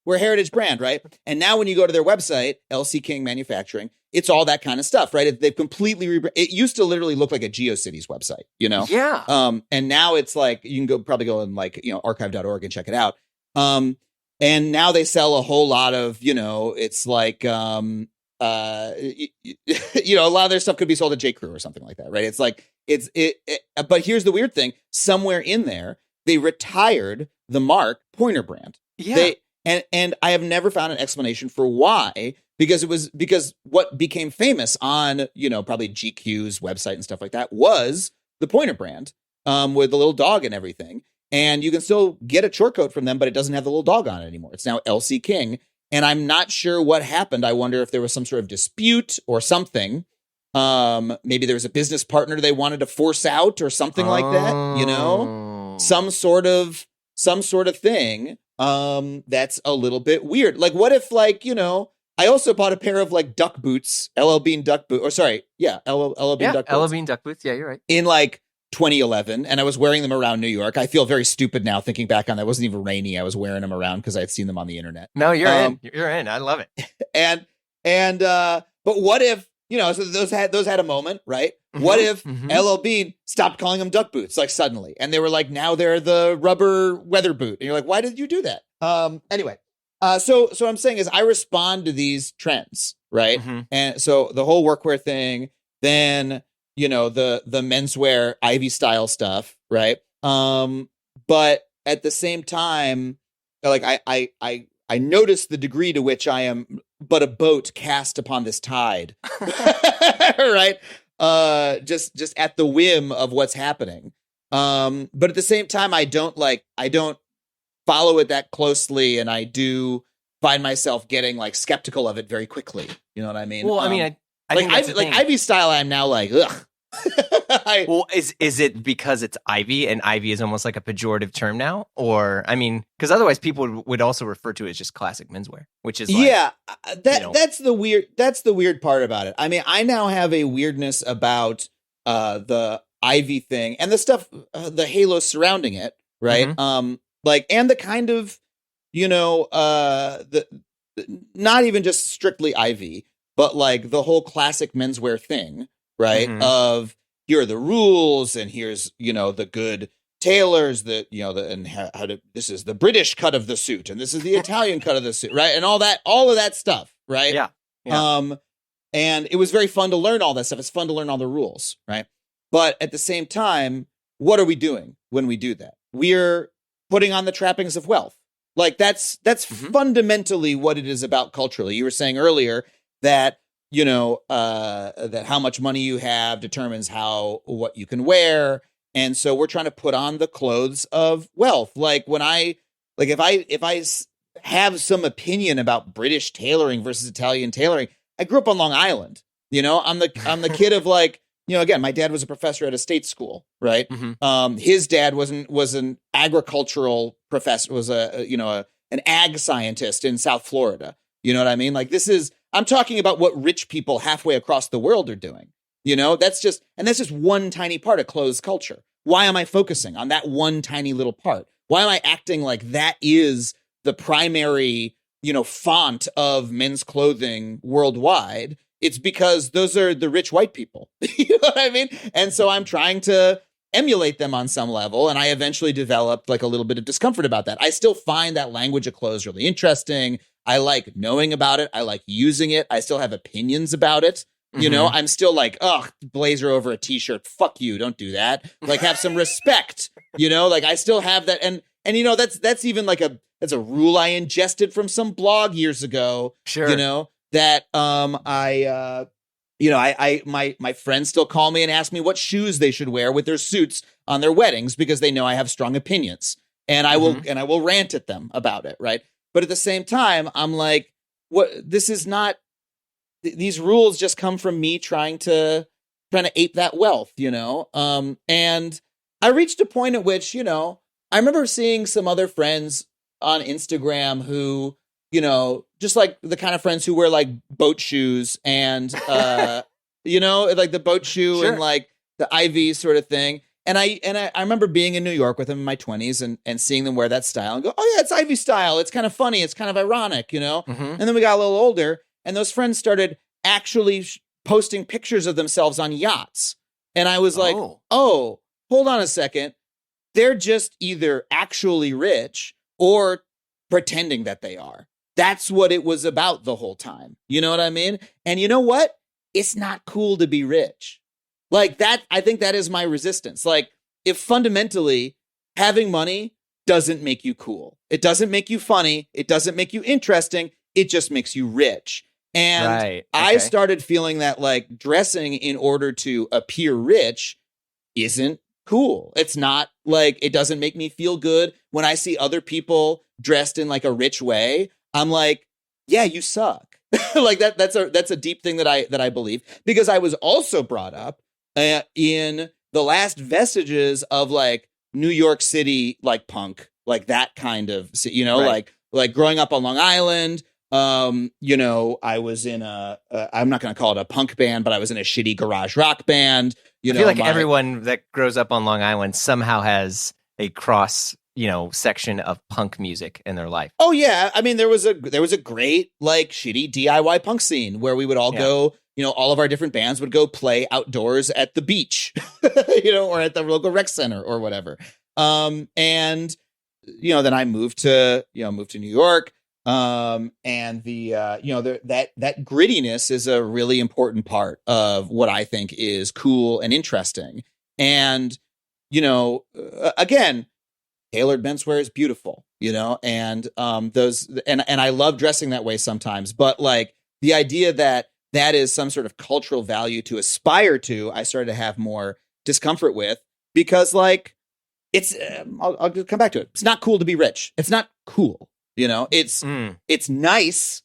We're a Heritage brand, right? And now when you go to their website, LC King Manufacturing, it's all that kind of stuff, right? They've completely it used to literally look like a GeoCities website, Yeah. And now it's like, you can probably go and like, archive.org and check it out. And now they sell a whole lot of, it's like, a lot of their stuff could be sold at J. Crew or something like that, right? It's like, but here's the weird thing. Somewhere in there, they retired the mark Pointer brand. Yeah. And I have never found an explanation for why, because what became famous on, probably GQ's website and stuff like that was the Pointer brand, with the little dog and everything. And you can still get a short coat from them, but it doesn't have the little dog on it anymore. It's now LC King. And I'm not sure what happened. I wonder if there was some sort of dispute or something. Maybe there was a business partner they wanted to force out or something like that, some sort of thing. That's a little bit weird. Like, what if, like, I also bought a pair of like duck boots, LL Bean duck boot, or sorry, LL Bean duck boots. LL Bean duck boots. Yeah, you're right. In like 2011, and I was wearing them around New York. I feel very stupid now thinking back on that. It wasn't even rainy. I was wearing them around because I had seen them on the internet. No, you're in. You're in. I love it. But what if, so those had a moment, right? What if LL Bean stopped calling them duck boots, like, suddenly, and they were like, now they're the rubber weather boot, and you're like, why did you do that? Anyway, so what I'm saying is I respond to these trends, right? And so the whole workwear thing, then the menswear Ivy style stuff, right? But at the same time, like, I notice the degree to which I am but a boat cast upon this tide, right? Just at the whim of what's happening. But at the same time, I don't follow it that closely, and I do find myself getting like skeptical of it very quickly. You know what I mean? Well, I mean, I think that's the thing. Ivy style, I'm now like, ugh. Well, is it because it's Ivy and Ivy is almost like a pejorative term now? Or, I mean, because otherwise people would also refer to it as just classic menswear, which is like, that's the weird part about it. I mean, I now have a weirdness about the Ivy thing and the stuff, the halo surrounding it, right? Mm-hmm. And the kind of, the not even just strictly Ivy, but like the whole classic menswear thing, right? Mm-hmm. Of here are the rules, and here's the good tailors that and how to, this is the British cut of the suit, and this is the Italian cut of the suit, right? And all of that stuff, right? Yeah. And it was very fun to learn all that stuff. It's fun to learn all the rules, right? But at the same time, what are we doing when we do that? We're putting on the trappings of wealth. Like that's fundamentally what it is about culturally. You were saying earlier that that how much money you have determines what you can wear. And so we're trying to put on the clothes of wealth. Like if I have some opinion about British tailoring versus Italian tailoring, I grew up on Long Island. I'm the kid of again, my dad was a professor at a state school, right? Mm-hmm. His dad was an agricultural professor, was an ag scientist in South Florida. You know what I mean? Like I'm talking about what rich people halfway across the world are doing. That's just one tiny part of clothes culture. Why am I focusing on that one tiny little part? Why am I acting like that is the primary, font of men's clothing worldwide? It's because those are the rich white people. You know what I mean? And so I'm trying to emulate them on some level. And I eventually developed like a little bit of discomfort about that. I still find that language of clothes really interesting. I like knowing about it. I like using it. I still have opinions about it. Mm-hmm. I'm still like, blazer over a t-shirt. Fuck you. Don't do that. Like have some respect, like I still have that. And that's even like that's a rule I ingested from some blog years ago. Sure. That my friends still call me and ask me what shoes they should wear with their suits on their weddings because they know I have strong opinions, and I will rant at them about it, right? But at the same time, I'm like, what? This is not. These rules just come from me trying to ape that wealth, And I reached a point at which, I remember seeing some other friends on Instagram who, just like the kind of friends who wear like boat shoes and, like the boat shoe Sure. and like the Ivy sort of thing. And I remember being in New York with them in my 20s and seeing them wear that style and go, oh yeah, it's Ivy style. It's kind of funny. It's kind of ironic, Mm-hmm. And then we got a little older and those friends started actually posting pictures of themselves on yachts. And I was like, oh, hold on a second. They're just either actually rich or pretending that they are. That's what it was about the whole time. You know what I mean? And you know what? It's not cool to be rich. Like that, I think that is my resistance. Like if fundamentally having money doesn't make you cool, it doesn't make you funny, it doesn't make you interesting, it just makes you rich. And right. Okay. I started feeling that like dressing in order to appear rich isn't cool. It's not like, it doesn't make me feel good when I see other people dressed in like a rich way. I'm like, yeah, you suck. Like that's a deep thing that I believe, because I was also brought up in the last vestiges of like New York City, like punk, like that kind of, Right. like growing up on Long Island. I was in I'm not going to call it a punk band, but I was in a shitty garage rock band. I feel like everyone that grows up on Long Island somehow has a cross, section of punk music in their life. Oh yeah, I mean there was a great like shitty DIY punk scene where we would all go. All of our different bands would go play outdoors at the beach, or at the local rec center or whatever. And then I moved to New York. And that grittiness is a really important part of what I think is cool and interesting. And, again, tailored menswear is beautiful, and those and I love dressing that way sometimes, but like the idea that is some sort of cultural value to aspire to, I started to have more discomfort with, because like it's I'll come back to it. It's not cool to be rich. It's not cool. It's nice,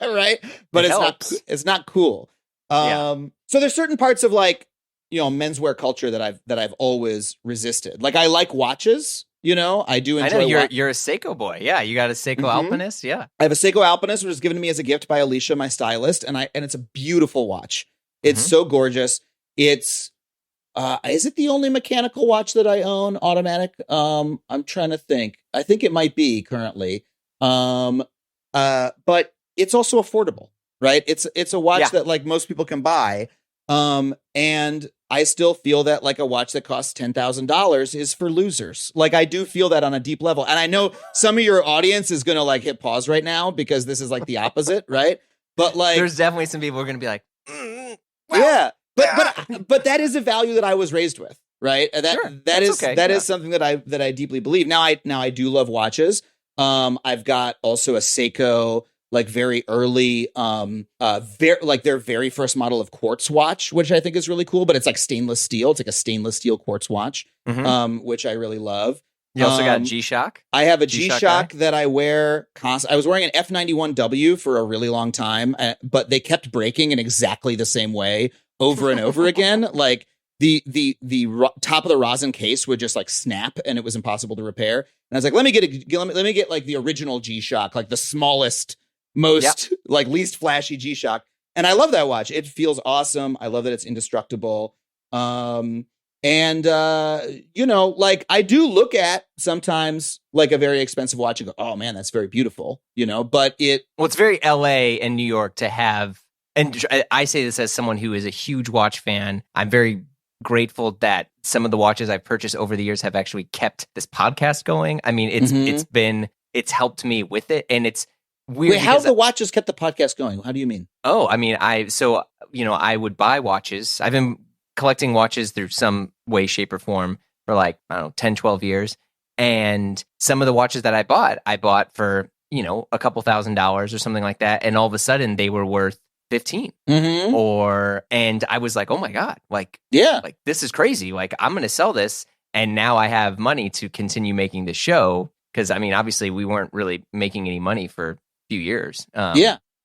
right? But it's not cool. So there's certain parts of like, menswear culture that I've always resisted. Like I like watches, I do enjoy. I know you're a Seiko boy. Yeah, you got a Seiko Alpinist. Yeah, I have a Seiko Alpinist, which was given to me as a gift by Alicia, my stylist, and it's a beautiful watch. It's so gorgeous. It's is it the only mechanical watch that I own, automatic? I'm trying to think. I think it might be currently. But it's also affordable, right? It's a watch that like most people can buy. And I still feel that like a watch that costs $10,000 is for losers. Like I do feel that on a deep level. And I know some of your audience is going to like hit pause right now because this is like the opposite, right? But like there's definitely some people who are going to be like, wow. Yeah. But that is a value that I was raised with, right? That is something that I deeply believe. Now I do love watches. I've got also a Seiko, like very early, their very first model of quartz watch, which I think is really cool. But it's like stainless steel. It's like a stainless steel quartz watch, which I really love. You also got a G-Shock? I have a G-Shock that I wear constantly. I was wearing an F91W for a really long time, but they kept breaking in exactly the same way over and over again. Like the top of the rosin case would just like snap and it was impossible to repair. And I was like, let me get like the original G-Shock, like the smallest, most like least flashy G-Shock. And I love that watch. It feels awesome. I love that it's indestructible. Like I do look at sometimes like a very expensive watch and go, oh man, that's very beautiful, but it's very LA and New York to have. And I say this as someone who is a huge watch fan. I'm very grateful that some of the watches I've purchased over the years have actually kept this podcast going. I mean, it's helped me with it, and it's weird. Wait, how have the watches kept the podcast going? How do you mean? Oh, I mean, I would buy watches. I've been collecting watches through some way, shape, or form for like, I don't know, 10, 12 years. And some of the watches that I bought for, a couple $1,000s or something like that. And all of a sudden they were worth 15 and I was like, oh my God, like this is crazy. Like I'm going to sell this. And now I have money to continue making the show. Cause I mean, obviously we weren't really making any money for a few years.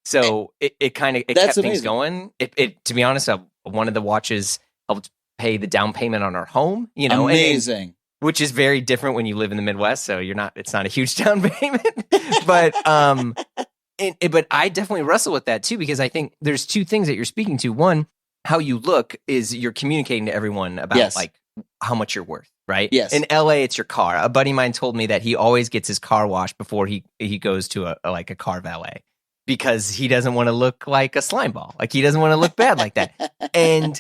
So it kept things going. It to be honest, one of the watches helped pay the down payment on our home, amazing. Which is very different when you live in the Midwest. So it's not a huge down payment, but, but I definitely wrestle with that too, because I think there's two things that you're speaking to. One, how you look is you're communicating to everyone about like how much you're worth, right? Yes. In LA, it's your car. A buddy of mine told me that he always gets his car washed before he goes to a car valet because he doesn't want to look like a slime ball. Like he doesn't want to look bad like that. And,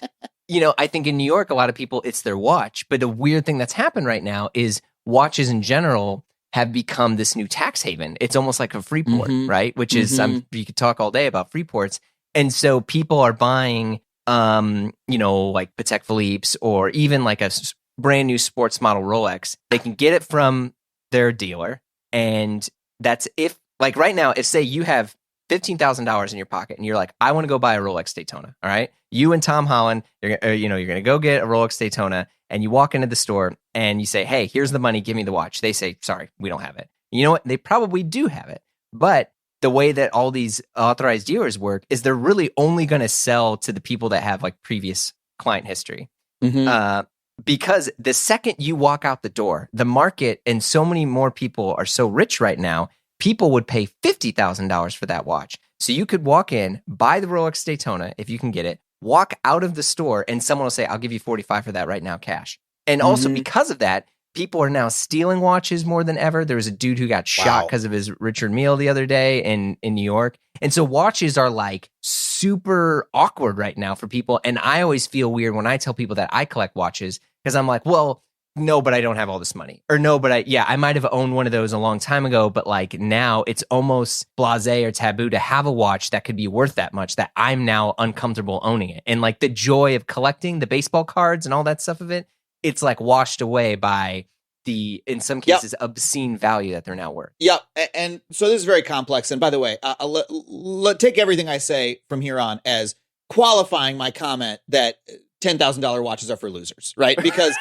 I think in New York, a lot of people, it's their watch. But the weird thing that's happened right now is watches in general have become this new tax haven. It's almost like a free port, right? Which is, you could talk all day about free ports. And so people are buying, like Patek Philippe's or even like a brand new sports model Rolex. They can get it from their dealer. And that's if, like right now, if say you have $15,000 in your pocket and you're like, I want to go buy a Rolex Daytona. All right. You and Tom Holland, you're going to go get a Rolex Daytona. And you walk into the store and you say, hey, here's the money. Give me the watch. They say, sorry, we don't have it. You know what? They probably do have it. But the way that all these authorized dealers work is they're really only going to sell to the people that have like previous client history. Because the second you walk out the door, the market and so many more people are so rich right now, people would pay $50,000 for that watch. So you could walk in, buy the Rolex Daytona if you can get it, walk out of the store and someone will say, I'll give you 45 for that right now, cash. And also because of that, people are now stealing watches more than ever. There was a dude who got shot because of his Richard Mille the other day in New York. And so watches are like super awkward right now for people. And I always feel weird when I tell people that I collect watches because I'm like, well, no, but I don't have all this money. Or no, but I might have owned one of those a long time ago, but like now it's almost blasé or taboo to have a watch that could be worth that much that I'm now uncomfortable owning it. And like the joy of collecting the baseball cards and all that stuff of it, it's like washed away by the, in some cases, obscene value that they're now worth. Yeah. And so this is very complex. And by the way, take everything I say from here on as qualifying my comment that $10,000 watches are for losers, right? Because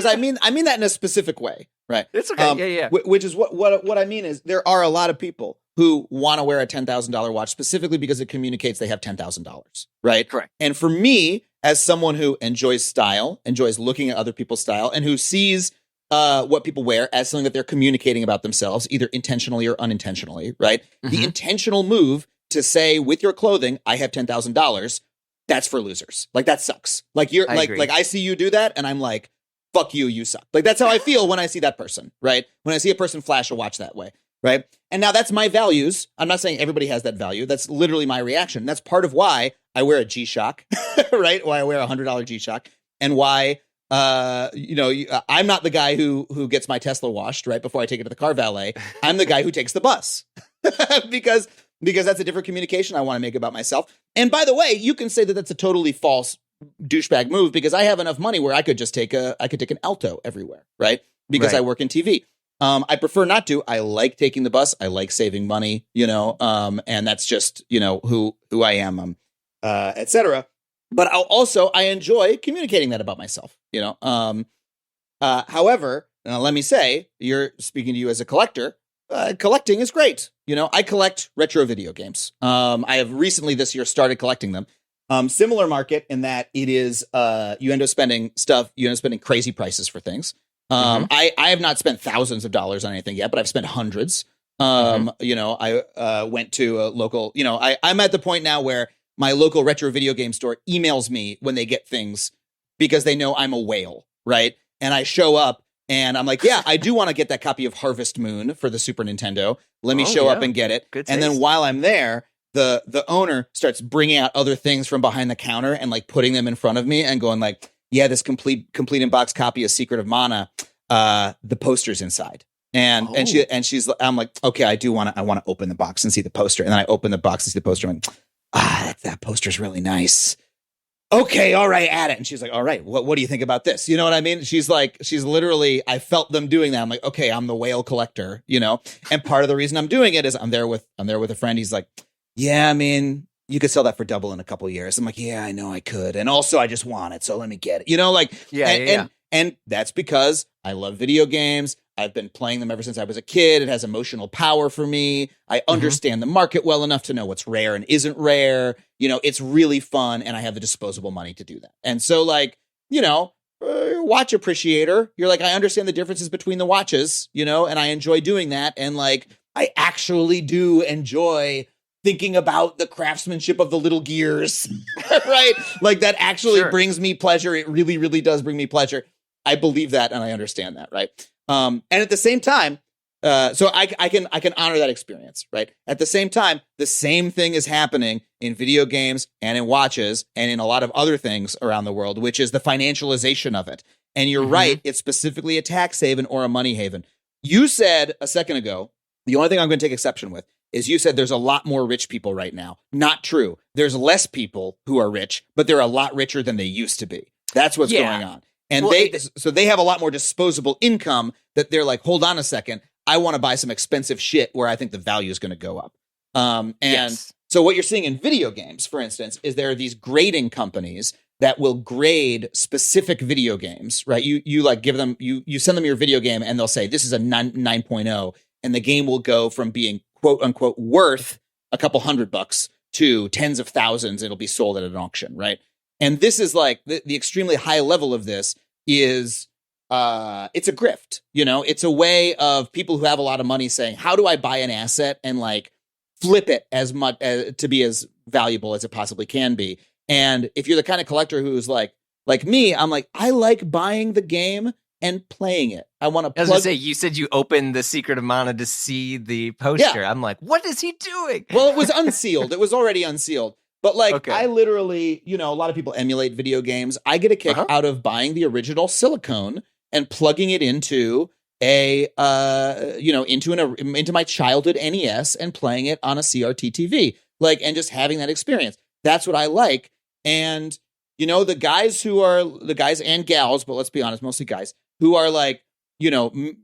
I mean that in a specific way, right? It's okay. Yeah. Which is what I mean is there are a lot of people who want to wear a $10,000 watch specifically because it communicates they have $10,000, right? Correct. And for me, as someone who enjoys style, enjoys looking at other people's style, and who sees what people wear as something that they're communicating about themselves, either intentionally or unintentionally, right? Mm-hmm. The intentional move to say with your clothing, I have $10,000, that's for losers. Like, that sucks. Like, you're like I see you do that, and I'm like, fuck you, you suck. Like, that's how I feel when I see that person, right? When I see a person flash a watch that way, right? And now that's my values. I'm not saying everybody has that value. That's literally my reaction. That's part of why I wear a G-Shock, right? Why I wear a $100 G-Shock, and why I'm not the guy who gets my Tesla washed right before I take it to the car valet. I'm the guy who takes the bus because that's a different communication I want to make about myself. And by the way, you can say that that's a totally false douchebag move because I have enough money where I could just take an Alto everywhere, right? Because I work in TV. I prefer not to. I like taking the bus. I like saving money, and that's just, who I am, etc. But I enjoy communicating that about myself, However, let me say, you're speaking to you as a collector. Collecting is great. I collect retro video games. I have recently this year started collecting them. Similar market in that it is, you end up spending crazy prices for things. I have not spent thousands of dollars on anything yet, but I've spent hundreds. I went to a local, I'm at the point now where my local retro video game store emails me when they get things because they know I'm a whale, right? And I show up and I'm like, yeah, I do want to get that copy of Harvest Moon for the Super Nintendo. Let me show up and get it. Good taste. And then while I'm there, the owner starts bringing out other things from behind the counter and like putting them in front of me and going like, yeah, this complete in box copy of Secret of Mana, the poster's inside. And she's, I'm like, okay, I want to open the box and see the poster. And then I open the box and see the poster. I'm like, that poster's really nice. Okay, all right, add it. And she's like, all right, what do you think about this? You know what I mean? She's literally, I felt them doing that. I'm like, okay, I'm the whale collector, And part of the reason I'm doing it is I'm there with a friend. He's like, yeah, I mean, you could sell that for double in a couple of years. I'm like, yeah, I know I could. And also I just want it. So let me get it. And that's because I love video games. I've been playing them ever since I was a kid. It has emotional power for me. I understand the market well enough to know what's rare and isn't rare. It's really fun. And I have the disposable money to do that. And so watch appreciator. You're like, I understand the differences between the watches, and I enjoy doing that. And like, I actually do enjoy thinking about the craftsmanship of the little gears, right? Like that actually brings me pleasure. It really, really does bring me pleasure. I believe that and I understand that, right? And at the same time, so I can honor that experience, right? At the same time, the same thing is happening in video games and in watches and in a lot of other things around the world, which is the financialization of it. And you're right, it's specifically a tax haven or a money haven. You said a second ago, the only thing I'm going to take exception with is you said there's a lot more rich people right now. Not true. There's less people who are rich, but they're a lot richer than they used to be. That's what's going on. And they have a lot more disposable income that they're like, hold on a second. I want to buy some expensive shit where I think the value is going to go up. So what you're seeing in video games, for instance, is there are these grading companies that will grade specific video games, right? You like give them, you send them your video game and they'll say, this is a 9.0. And the game will go from being quote unquote worth a couple $100 to tens of thousands. It'll be sold at an auction, right? And this is like the extremely high level of this is it's a grift, it's a way of people who have a lot of money saying, how do I buy an asset and like flip it as much to be as valuable as it possibly can be? And if you're the kind of collector who's like me, I'm like, I like buying the game and playing it. I want to. I was gonna say, you said you opened the Secret of Mana to see the poster. Yeah. I'm like, what is he doing? Well, it was unsealed. It was already unsealed. But like, I literally, a lot of people emulate video games. I get a kick out of buying the original silicone and plugging it into into my childhood NES and playing it on a CRT TV, and just having that experience. That's what I like. And, the guys and gals, but let's be honest, mostly guys who are like,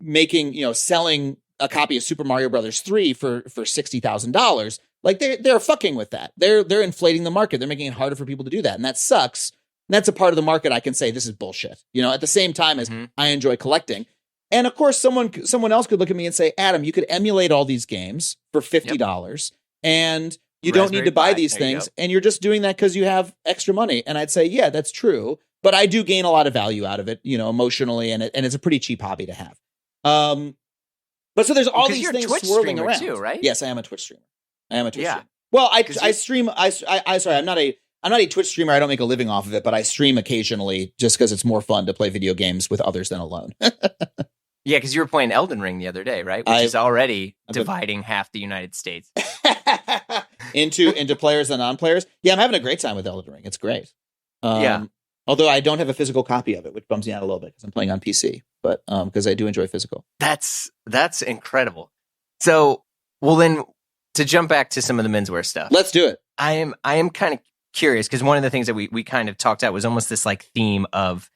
making, selling a copy of Super Mario Brothers 3 for $60,000. Like they're fucking with that. They're inflating the market. They're making it harder for people to do that. And that sucks. And that's a part of the market I can say this is bullshit. At the same time as I enjoy collecting. And of course, someone else could look at me and say, Adam, you could emulate all these games for $50 and you don't need to buy these things. And you're just doing that because you have extra money. And I'd say, yeah, that's true. But I do gain a lot of value out of it, emotionally. And it's a pretty cheap hobby to have. But so there's all these things swirling around. Too, right? Yes, I am a Twitch streamer. Streamer. Well, I stream. Sorry, I'm not a Twitch streamer. I don't make a living off of it, but I stream occasionally just because it's more fun to play video games with others than alone. Yeah, because you were playing Elden Ring the other day, right? Which is already dividing half the United States into players and non-players. Yeah, I'm having a great time with Elden Ring. It's great. Although I don't have a physical copy of it, which bums me out a little bit because I'm playing on PC. But because I do enjoy physical. That's incredible. So, well, then to jump back to some of the menswear stuff, let's do it. I am kind of curious because one of the things that we kind of talked about was almost this like theme of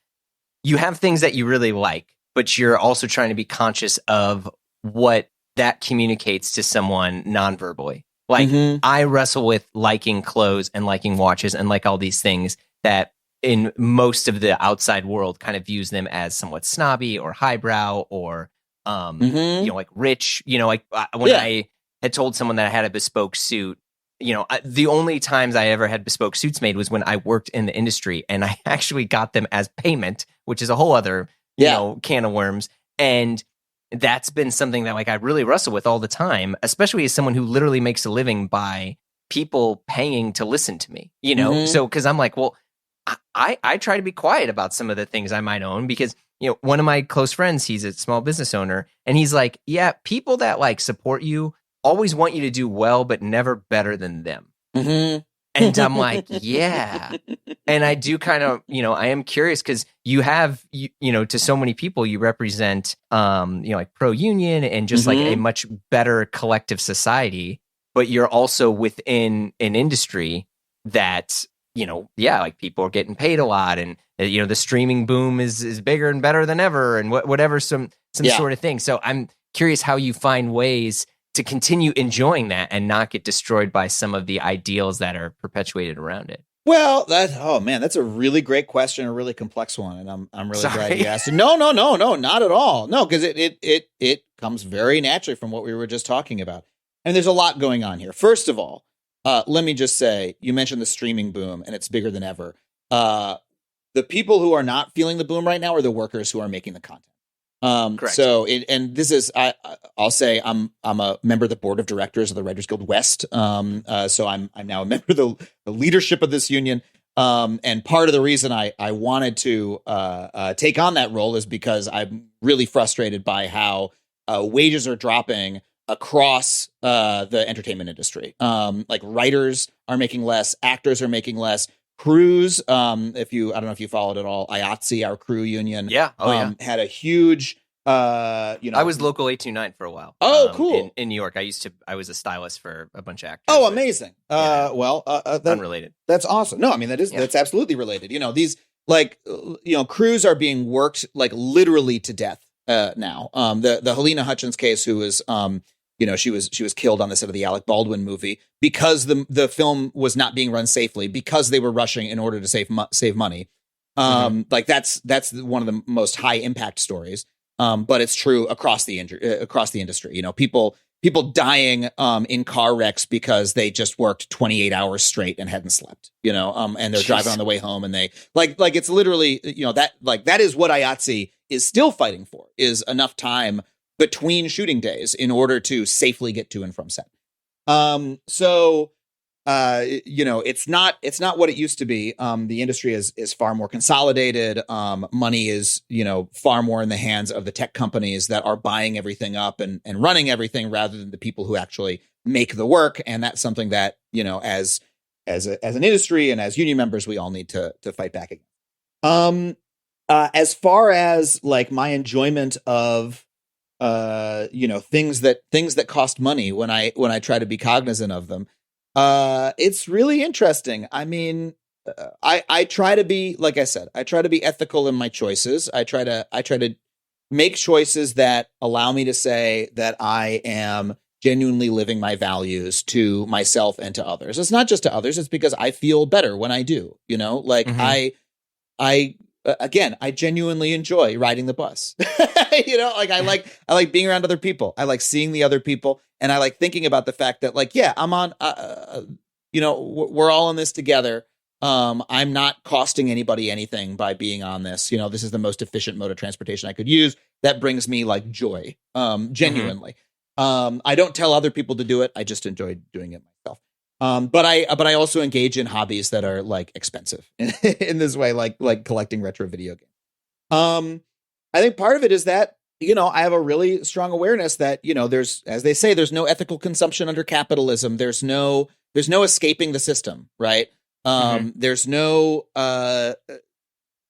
you have things that you really like, but you're also trying to be conscious of what that communicates to someone non-verbally. Like I wrestle with liking clothes and liking watches and like all these things that in most of the outside world kind of views them as somewhat snobby or highbrow or, like rich, when I had told someone that I had a bespoke suit, the only times I ever had bespoke suits made was when I worked in the industry and I actually got them as payment, which is a whole other, can of worms. And that's been something that like I really wrestle with all the time, especially as someone who literally makes a living by people paying to listen to me, So, cause I'm like, well, I try to be quiet about some of the things I might own because, one of my close friends, he's a small business owner and he's like, yeah, people that like support you always want you to do well, but never better than them. And I'm like, yeah. And I do kind of, I am curious because you have, to so many people, you represent, like pro-union and just like a much better collective society, but you're also within an industry that, like people are getting paid a lot and, the streaming boom is bigger and better than ever and whatever, some sort of thing. So I'm curious how you find ways to continue enjoying that and not get destroyed by some of the ideals that are perpetuated around it. Well, that's a really great question, a really complex one, and I'm really glad you asked. No, not at all. No, because it comes very naturally from what we were just talking about, and there's a lot going on here. First of all, let me just say, you mentioned the streaming boom, and it's bigger than ever. The people who are not feeling the boom right now are the workers who are making the content. Correct. So, this is, I'll say I'm a member of the board of directors of the Writers Guild West. So I'm now a member of the leadership of this union. And part of the reason I wanted to take on that role is because I'm really frustrated by how wages are dropping across the entertainment industry. Like writers are making less, actors are making less. Crews, I don't know if you followed at all, IATSE, our crew union, had a huge, I was local 829 for a while. Oh, cool. In New York. I was a stylist for a bunch of actors. Oh, amazing. Unrelated. That's awesome. No, I mean, that's absolutely related. These crews are being worked like literally to death now. The Helena Hutchins case, who was, she was killed on the set of the Alec Baldwin movie because the film was not being run safely because they were rushing in order to save money. Like that's one of the most high impact stories. But it's true across the industry. People dying in car wrecks because they just worked 28 hours straight and hadn't slept. And they're driving on the way home and they like it's literally that is what IATSE is still fighting for, is enough time between shooting days in order to safely get to and from set. It's not what it used to be. The industry is far more consolidated. Money is, far more in the hands of the tech companies that are buying everything up and running everything rather than the people who actually make the work. And that's something that, as an industry and as union members, we all need to fight back against. As far as like my enjoyment of things that cost money when I try to be cognizant of them. It's really interesting. I mean, I try to be, like I said, I try to be ethical in my choices. I try to make choices that allow me to say that I am genuinely living my values to myself and to others. It's not just to others. It's because I feel better when I do, like again, I genuinely enjoy riding the bus. Like I like being around other people. I like seeing the other people, and I like thinking about the fact that like, yeah, I'm on, we're all in this together. I'm not costing anybody anything by being on this. This is the most efficient mode of transportation I could use. That brings me like joy, genuinely. I don't tell other people to do it. I just enjoy doing it myself. But I also engage in hobbies that are like expensive in this way, like collecting retro video games. I think part of it is that, I have a really strong awareness that, there's, as they say, there's no ethical consumption under capitalism. There's no escaping the system, right? There's no, I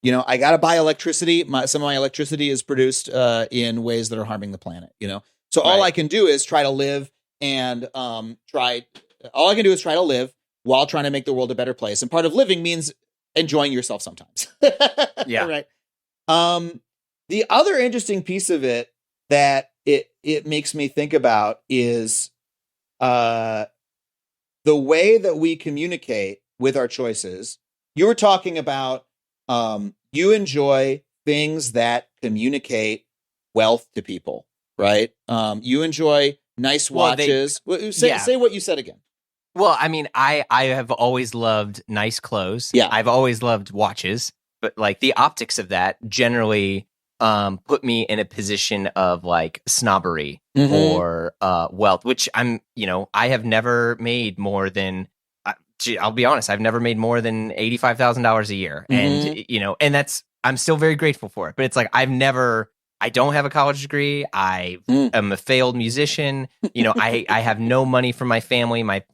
got to buy electricity. Some of my electricity is produced in ways that are harming the planet, So all I can do is try to live and all I can do is try to live while trying to make the world a better place. And part of living means enjoying yourself sometimes. Yeah. Right. The other interesting piece of it that it makes me think about is the way that we communicate with our choices. You were talking about you enjoy things that communicate wealth to people, right? You enjoy nice watches. Say what you said again. Well, I mean, I have always loved nice clothes. Yeah. I've always loved watches, but like the optics of that generally put me in a position of like snobbery or wealth, which I have never made more than, I'll be honest, I've never made more than $85,000 a year. And, and that's, I'm still very grateful for it, but it's like, I don't have a college degree. I am a failed musician. I have no money from my family. My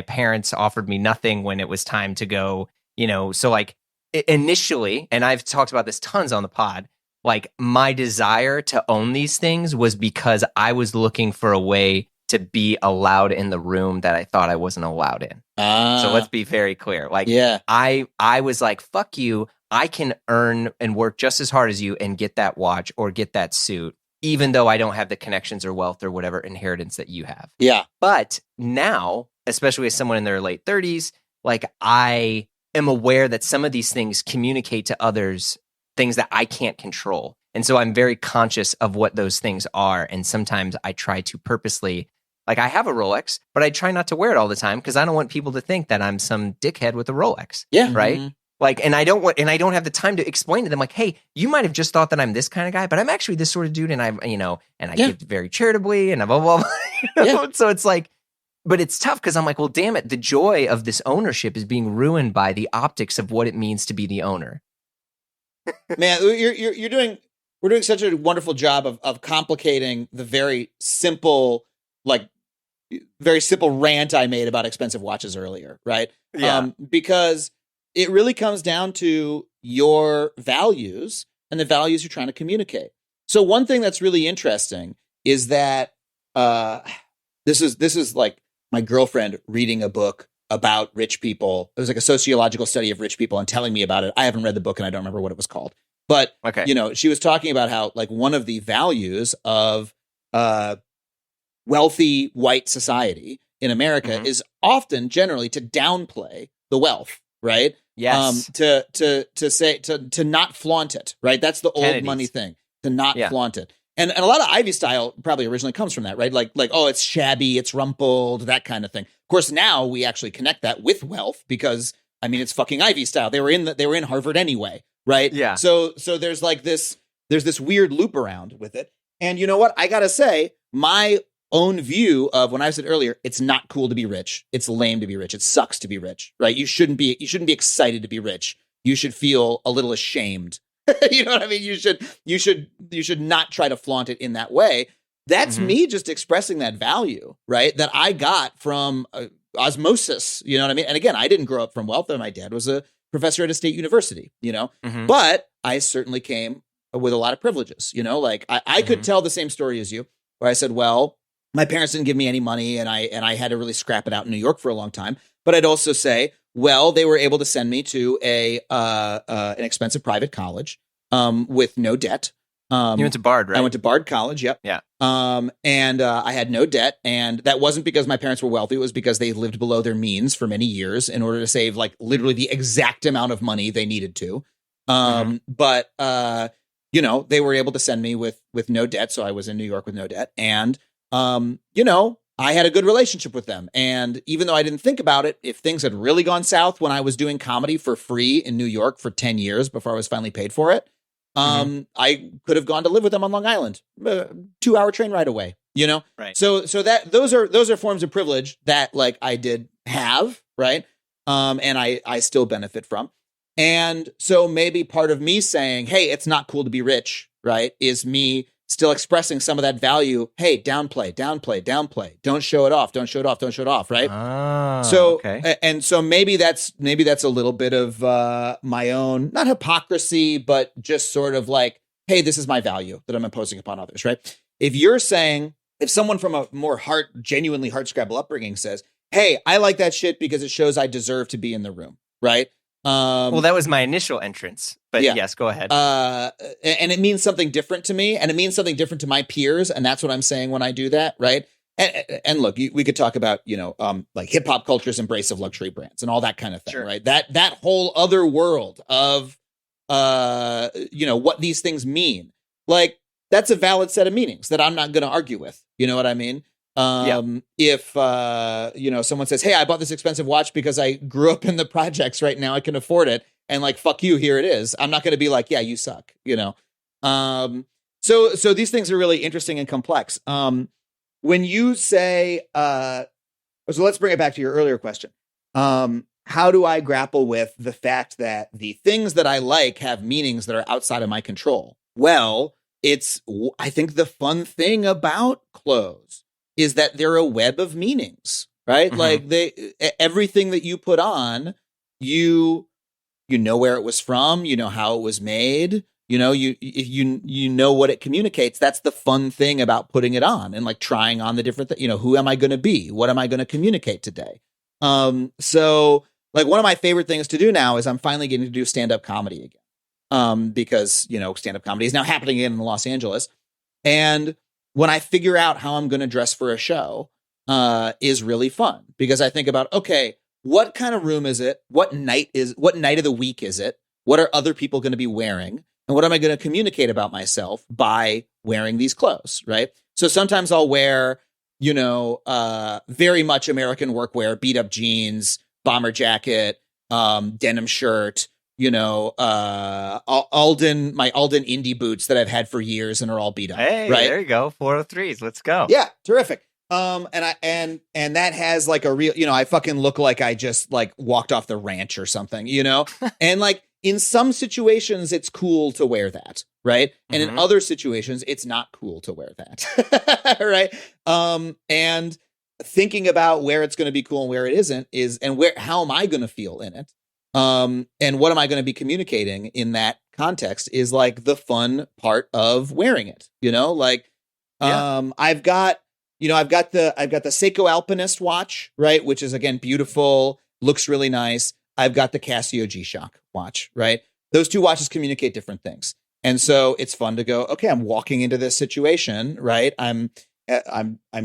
parents offered me nothing when it was time to go, so like initially, and I've talked about this tons on the pod, like my desire to own these things was because I was looking for a way to be allowed in the room that I thought I wasn't allowed in. So let's be very clear. Like, I was like, fuck you. I can earn and work just as hard as you and get that watch or get that suit, even though I don't have the connections or wealth or whatever inheritance that you have. Yeah. But now, especially as someone in their late 30s, like I am aware that some of these things communicate to others things that I can't control. And so I'm very conscious of what those things are. And sometimes I try to purposely, like I have a Rolex, but I try not to wear it all the time because I don't want people to think that I'm some dickhead with a Rolex. Yeah. Right. Mm-hmm. Like, and I don't have the time to explain to them, like, hey, you might have just thought that I'm this kind of guy, but I'm actually this sort of dude. And I give very charitably and blah, blah, blah. Yeah. So it's like, but it's tough because I'm like, well, damn it. The joy of this ownership is being ruined by the optics of what it means to be the owner. Man, we're doing such a wonderful job of complicating the very simple rant I made about expensive watches earlier. Right. Yeah. Because it really comes down to your values and the values you're trying to communicate. So one thing that's really interesting is that this is like my girlfriend reading a book about rich people. It was like a sociological study of rich people and telling me about it. I haven't read the book and I don't remember what it was called. But, she was talking about how like one of the values of wealthy white society in America is often generally to downplay the wealth. Right. Yes. To not flaunt it. Right. That's the old money thing, to not flaunt it. And a lot of Ivy style probably originally comes from that. Right. Like, oh, it's shabby, it's rumpled, that kind of thing. Of course, now we actually connect that with wealth because, I mean, it's fucking Ivy style. They were in Harvard anyway. Right. Yeah. So there's like there's this weird loop around with it. And you know what? I got to say, my own view of when I said earlier, it's not cool to be rich. It's lame to be rich. It sucks to be rich, right? You shouldn't be excited to be rich. You should feel a little ashamed. You know what I mean? You should not try to flaunt it in that way. That's me just expressing that value, right? That I got from osmosis. You know what I mean? And again, I didn't grow up from wealth. My dad was a professor at a state university, but I certainly came with a lot of privileges, like I could tell the same story as you, where I said, well, my parents didn't give me any money and I had to really scrap it out in New York for a long time. But I'd also say, well, they were able to send me to an expensive private college with no debt. You went to Bard, right? I went to Bard College. Yep. Yeah. And I had no debt, and that wasn't because my parents were wealthy. It was because they lived below their means for many years in order to save like literally the exact amount of money they needed to. But you know, they were able to send me with no debt, so I was in New York with no debt, and you know, I had a good relationship with them. And even though I didn't think about it, if things had really gone south when I was doing comedy for free in New York for 10 years before I was finally paid for it, I could have gone to live with them on Long Island, 2-hour train ride away, you know? Right. So that those are forms of privilege that like I did have, right? And I still benefit from. And so maybe part of me saying, hey, it's not cool to be rich, right, is me still expressing some of that value. Hey, downplay. Don't show it off, right? So, okay. And so maybe that's a little bit of my own, not hypocrisy, but just sort of like, hey, this is my value that I'm imposing upon others, right? If someone from a more genuinely heart scrabble upbringing says, hey, I like that shit because it shows I deserve to be in the room, right? Well, that was my initial entrance, but yeah. Yes, go ahead. And it means something different to me, and it means something different to my peers, and that's what I'm saying when I do that, right? And look, we could talk about, you know, like hip hop culture's embrace of luxury brands and all that kind of thing, right? That whole other world of, you know, what these things mean. Like, that's a valid set of meanings that I'm not going to argue with. You know what I mean? If, you know, someone says, hey, I bought this expensive watch because I grew up in the projects right now, I can afford it. And like, fuck you, here it is. I'm not going to be like, yeah, you suck, you know? So these things are really interesting and complex. When you say, so let's bring it back to your earlier question. How do I grapple with the fact that the things that I like have meanings that are outside of my control? Well, I think the fun thing about clothes is that they're a web of meanings, right? Like everything that you put on, you know where it was from, you know how it was made, you know, you know what it communicates. That's the fun thing about putting it on and like trying on the different you know, who am I going to be? What am I going to communicate today? So like one of my favorite things to do now is I'm finally getting to do stand-up comedy again. Because, you know, stand-up comedy is now happening again in Los Angeles. And when I figure out how I'm going to dress for a show, is really fun because I think about, okay, what kind of room is it? What night of the week is it? What are other people going to be wearing? And what am I going to communicate about myself by wearing these clothes? Right. So sometimes I'll wear, you know, very much American workwear, beat up jeans, bomber jacket, denim shirt, you know, my Alden indie boots that I've had for years and are all beat up. Hey, right? There you go. 403s. Let's go. Yeah. Terrific. And that has like a real, you know, I fucking look like I just like walked off the ranch or something, you know, and like in some situations it's cool to wear that. Right. And in other situations, it's not cool to wear that. Right. And thinking about where it's going to be cool and where it isn't how am I going to feel in it? And what am I going to be communicating in that context is like the fun part of wearing it, you know, like, I've got the Seiko Alpinist watch, right. Which is again, beautiful, looks really nice. I've got the Casio G-Shock watch, right. Those two watches communicate different things. And so it's fun to go, okay, I'm walking into this situation, right. I'm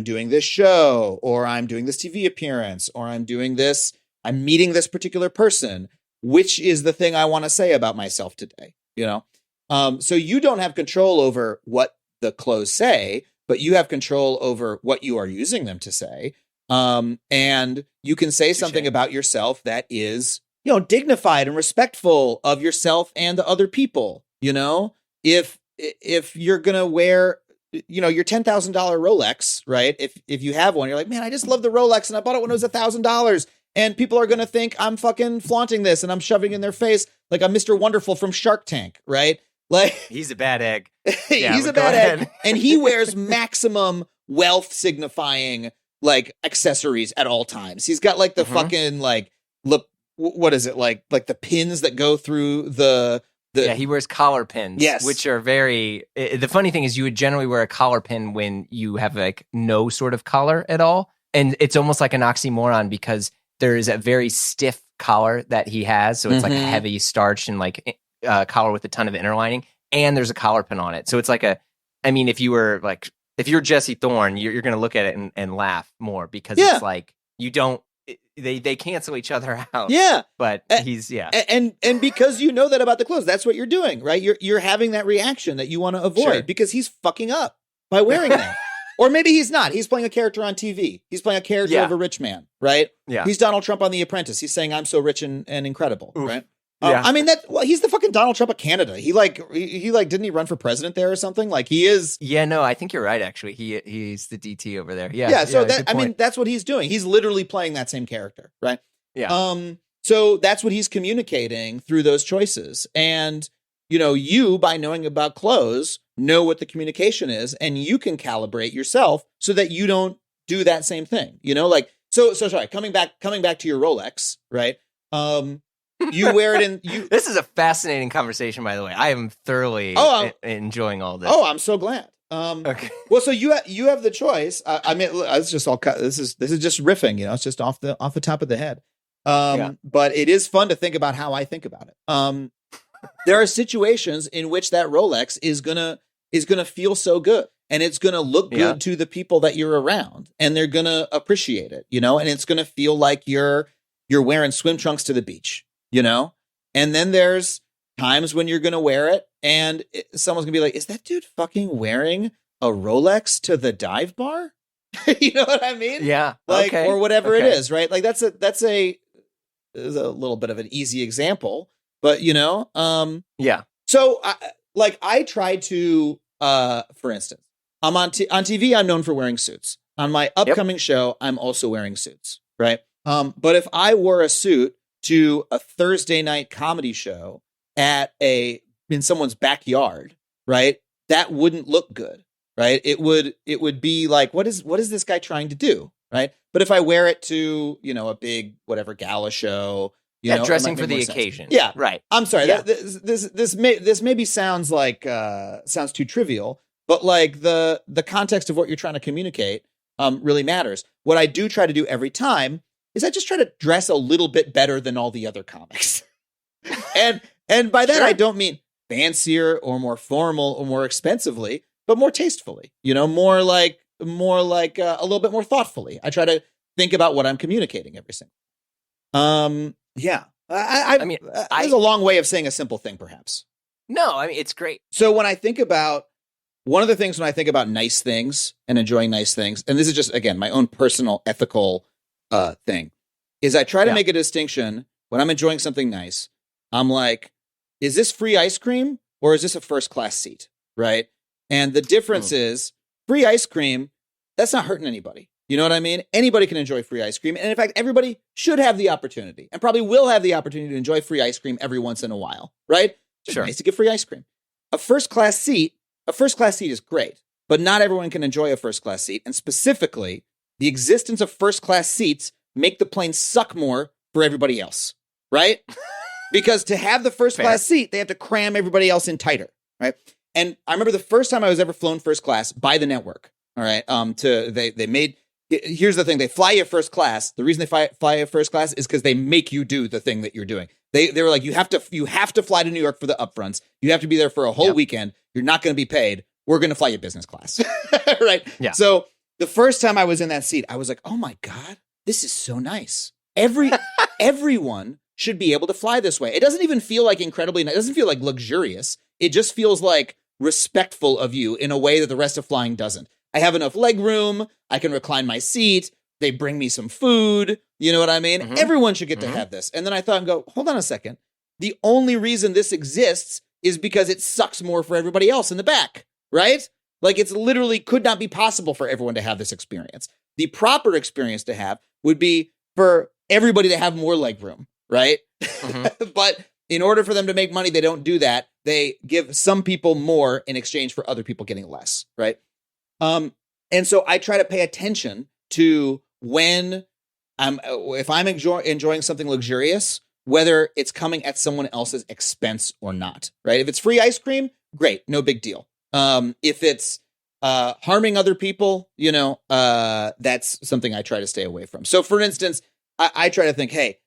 doing this show, or I'm doing this TV appearance, or I'm meeting this particular person. Which is the thing I want to say about myself today, you know? So you don't have control over what the clothes say, but you have control over what you are using them to say. And you can say something about yourself that is, you know, dignified and respectful of yourself and the other people, you know? If you're going to wear, you know, your $10,000 Rolex, right? If you have one, you're like, man, I just love the Rolex and I bought it when it was $1,000. And people are going to think I'm fucking flaunting this and I'm shoving in their face like I'm Mr. Wonderful from Shark Tank, right? Like he's a bad egg. He's a bad egg. And he wears maximum wealth signifying like accessories at all times. He's got like the fucking like, what is it? Like the pins that go through the yeah, he wears collar pins, yes, which are very, the funny thing is you would generally wear a collar pin when you have like no sort of collar at all. And it's almost like an oxymoron because there is a very stiff collar that he has. So it's like a heavy starch and like collar with a ton of inner lining. and there's a collar pin on it. So it's like if you're Jesse Thorne, you're going to look at it and laugh more because it's like you don't. They cancel each other out. Yeah. But he's And because you know that about the clothes, that's what you're doing, right? You're having that reaction that you want to avoid because he's fucking up by wearing that. Or maybe he's not. He's playing a character on TV. He's playing a character of a rich man, right? Yeah. He's Donald Trump on The Apprentice. He's saying, I'm so rich and incredible, right? Yeah. He's the fucking Donald Trump of Canada. He didn't he run for president there or something? Like he is. Yeah, no, I think you're right. Actually, he's the DT over there. Yeah. Yeah. So that's what he's doing. He's literally playing that same character, right? Yeah. So that's what he's communicating through those choices. And, you by knowing about clothes, know what the communication is, and you can calibrate yourself so that you don't do that same thing. So sorry, coming back to your Rolex, right? You wear it in you. This is a fascinating conversation, by the way. I am thoroughly enjoying all this. Oh, I'm so glad. Okay. Well, so you have the choice. It's just all cut. This is just riffing. It's just off the top of the head. But it is fun to think about how I think about it. There are situations in which that Rolex is gonna feel so good, and it's gonna look good to the people that you're around, and they're gonna appreciate it. And it's gonna feel like you're wearing swim trunks to the beach. And then there's times when you're going to wear it and someone's gonna be like, is that dude fucking wearing a Rolex to the dive bar? You know what I mean? Yeah. Or whatever it is, right? Like that's a little bit of an easy example, but yeah. So I try to, for instance, I'm on TV. I'm known for wearing suits. On my upcoming show, I'm also wearing suits, right? But if I wore a suit to a Thursday night comedy show in someone's backyard, right? That wouldn't look good, right? It would be like, what is this guy trying to do, right? But if I wear it to, a big whatever gala show, dressing for the occasion, yeah, right. I'm sorry, yeah. This maybe sounds sounds too trivial, but like the context of what you're trying to communicate really matters. What I do try to do every time is I just try to dress a little bit better than all the other comics. and by that, I don't mean fancier or more formal or more expensively, but more tastefully, more like a little bit more thoughtfully. I try to think about what I'm communicating every single. Yeah. There's a long way of saying a simple thing, perhaps. No, it's great. So when I think about one of the things when I think about nice things and enjoying nice things, and this is just, again, my own personal ethical thing, is I try to make a distinction when I'm enjoying something nice. I'm like, is this free ice cream or is this a first class seat? Right. And the difference is free ice cream, that's not hurting anybody. You know what I mean? Anybody can enjoy free ice cream. And in fact, everybody should have the opportunity and probably will have the opportunity to enjoy free ice cream every once in a while. Right. It's nice to get free ice cream. A first class seat is great, but not everyone can enjoy a first class seat. And specifically, the existence of first class seats make the plane suck more for everybody else, right? Because to have the first class seat, they have to cram everybody else in tighter, right? And I remember the first time I was ever flown first class by the network, all right? Here's the thing, they fly you first class. The reason they fly you first class is because they make you do the thing that you're doing. They were like, you have to fly to New York for the upfronts. You have to be there for a whole weekend. You're not going to be paid. We're going to fly you business class, right? Yeah. So the first time I was in that seat, I was like, oh my God, this is so nice. Everyone should be able to fly this way. It doesn't even feel like incredibly nice. It doesn't feel like luxurious. It just feels like respectful of you in a way that the rest of flying doesn't. I have enough leg room. I can recline my seat. They bring me some food. You know what I mean? Mm-hmm. Everyone should get to have this. And then I thought hold on a second. The only reason this exists is because it sucks more for everybody else in the back, right? Like it's literally could not be possible for everyone to have this experience. The proper experience to have would be for everybody to have more leg room, right? Mm-hmm. But in order for them to make money, they don't do that. They give some people more in exchange for other people getting less, right? And so I try to pay attention to if I'm enjoying something luxurious, whether it's coming at someone else's expense or not, right? If it's free ice cream, great, no big deal. If it's harming other people, that's something I try to stay away from. So for instance, I try to think, hey,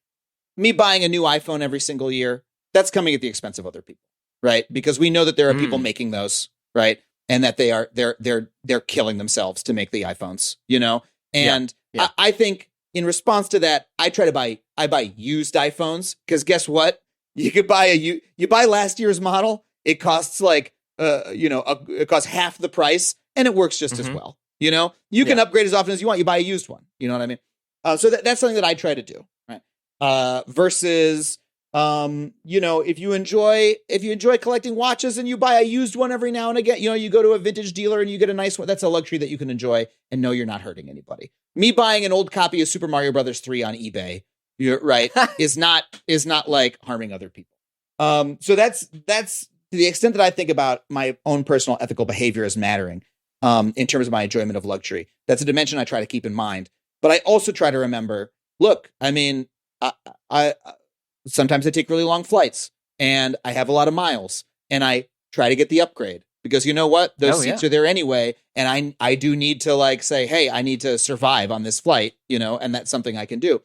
me buying a new iPhone every single year, that's coming at the expense of other people. right? Because we know that there are people making those, right? And that they're killing themselves to make the iPhones, And I think in response to that, I buy used iPhones, because guess what? You could buy you buy last year's model. It costs it costs half the price, and it works just as well. You can upgrade as often as you want. You buy a used one. You know what I mean? So that's something that I try to do, right? Versus, if you enjoy collecting watches and you buy a used one every now and again, you go to a vintage dealer and you get a nice one. That's a luxury that you can enjoy and know you're not hurting anybody. Me buying an old copy of Super Mario Brothers 3 on eBay, is not like harming other people. So that's to the extent that I think about my own personal ethical behavior as mattering, in terms of my enjoyment of luxury. That's a dimension I try to keep in mind. But I also try to remember, look, I mean, I sometimes I take really long flights and I have a lot of miles, and I try to get the upgrade, because you know what? Those seats are there anyway. And I do need to say, hey, I need to survive on this flight, and that's something I can do.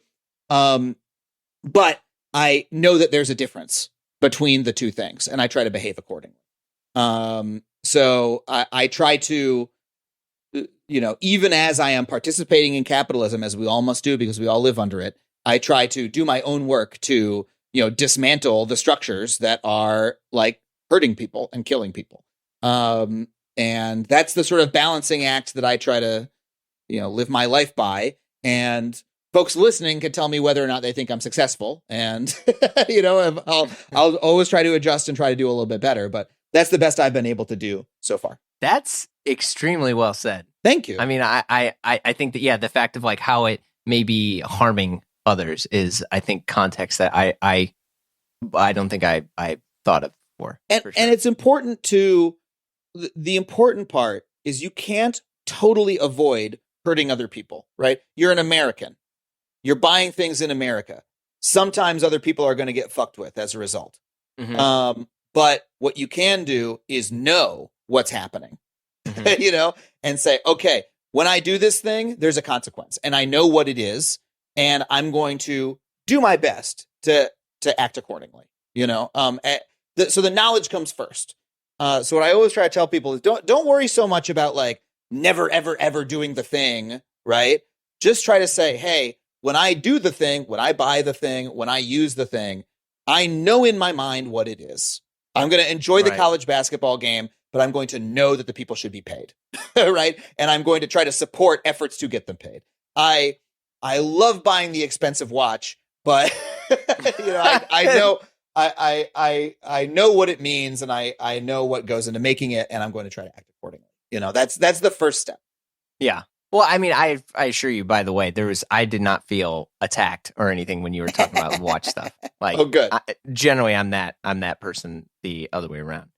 But I know that there's a difference between the two things, and I try to behave accordingly. So I try to, even as I am participating in capitalism, as we all must do because we all live under it, I try to do my own work to, dismantle the structures that are hurting people and killing people. And that's the sort of balancing act that I try to, live my life by. And folks listening can tell me whether or not they think I'm successful. And, I'll always try to adjust and try to do a little bit better. But that's the best I've been able to do so far. That's extremely well said. Thank you. I mean, I think that, the fact of how it may be harming others is, I think, context that I don't think I thought of before. And sure. And it's important to, the important part is you can't totally avoid hurting other people, right? You're an American. You're buying things in America. Sometimes other people are going to get fucked with as a result. Mm-hmm. But what you can do is know what's happening, mm-hmm. And say, okay, when I do this thing, there's a consequence, and I know what it is, and I'm going to do my best to act accordingly, so the knowledge comes first. So what I always try to tell people is don't worry so much about never, ever, ever doing the thing, right? Just try to say, hey, when I do the thing, when I buy the thing, when I use the thing, I know in my mind what it is. I'm going to enjoy the college basketball game, but I'm going to know that the people should be paid, right? And I'm going to try to support efforts to get them paid. I love buying the expensive watch, but I know I know what it means, and I know what goes into making it, and I'm going to try to act accordingly. That's the first step. Yeah. Well, I mean, I assure you, by the way, I did not feel attacked or anything when you were talking about watch stuff. Oh, good. Generally, I'm that person the other way around.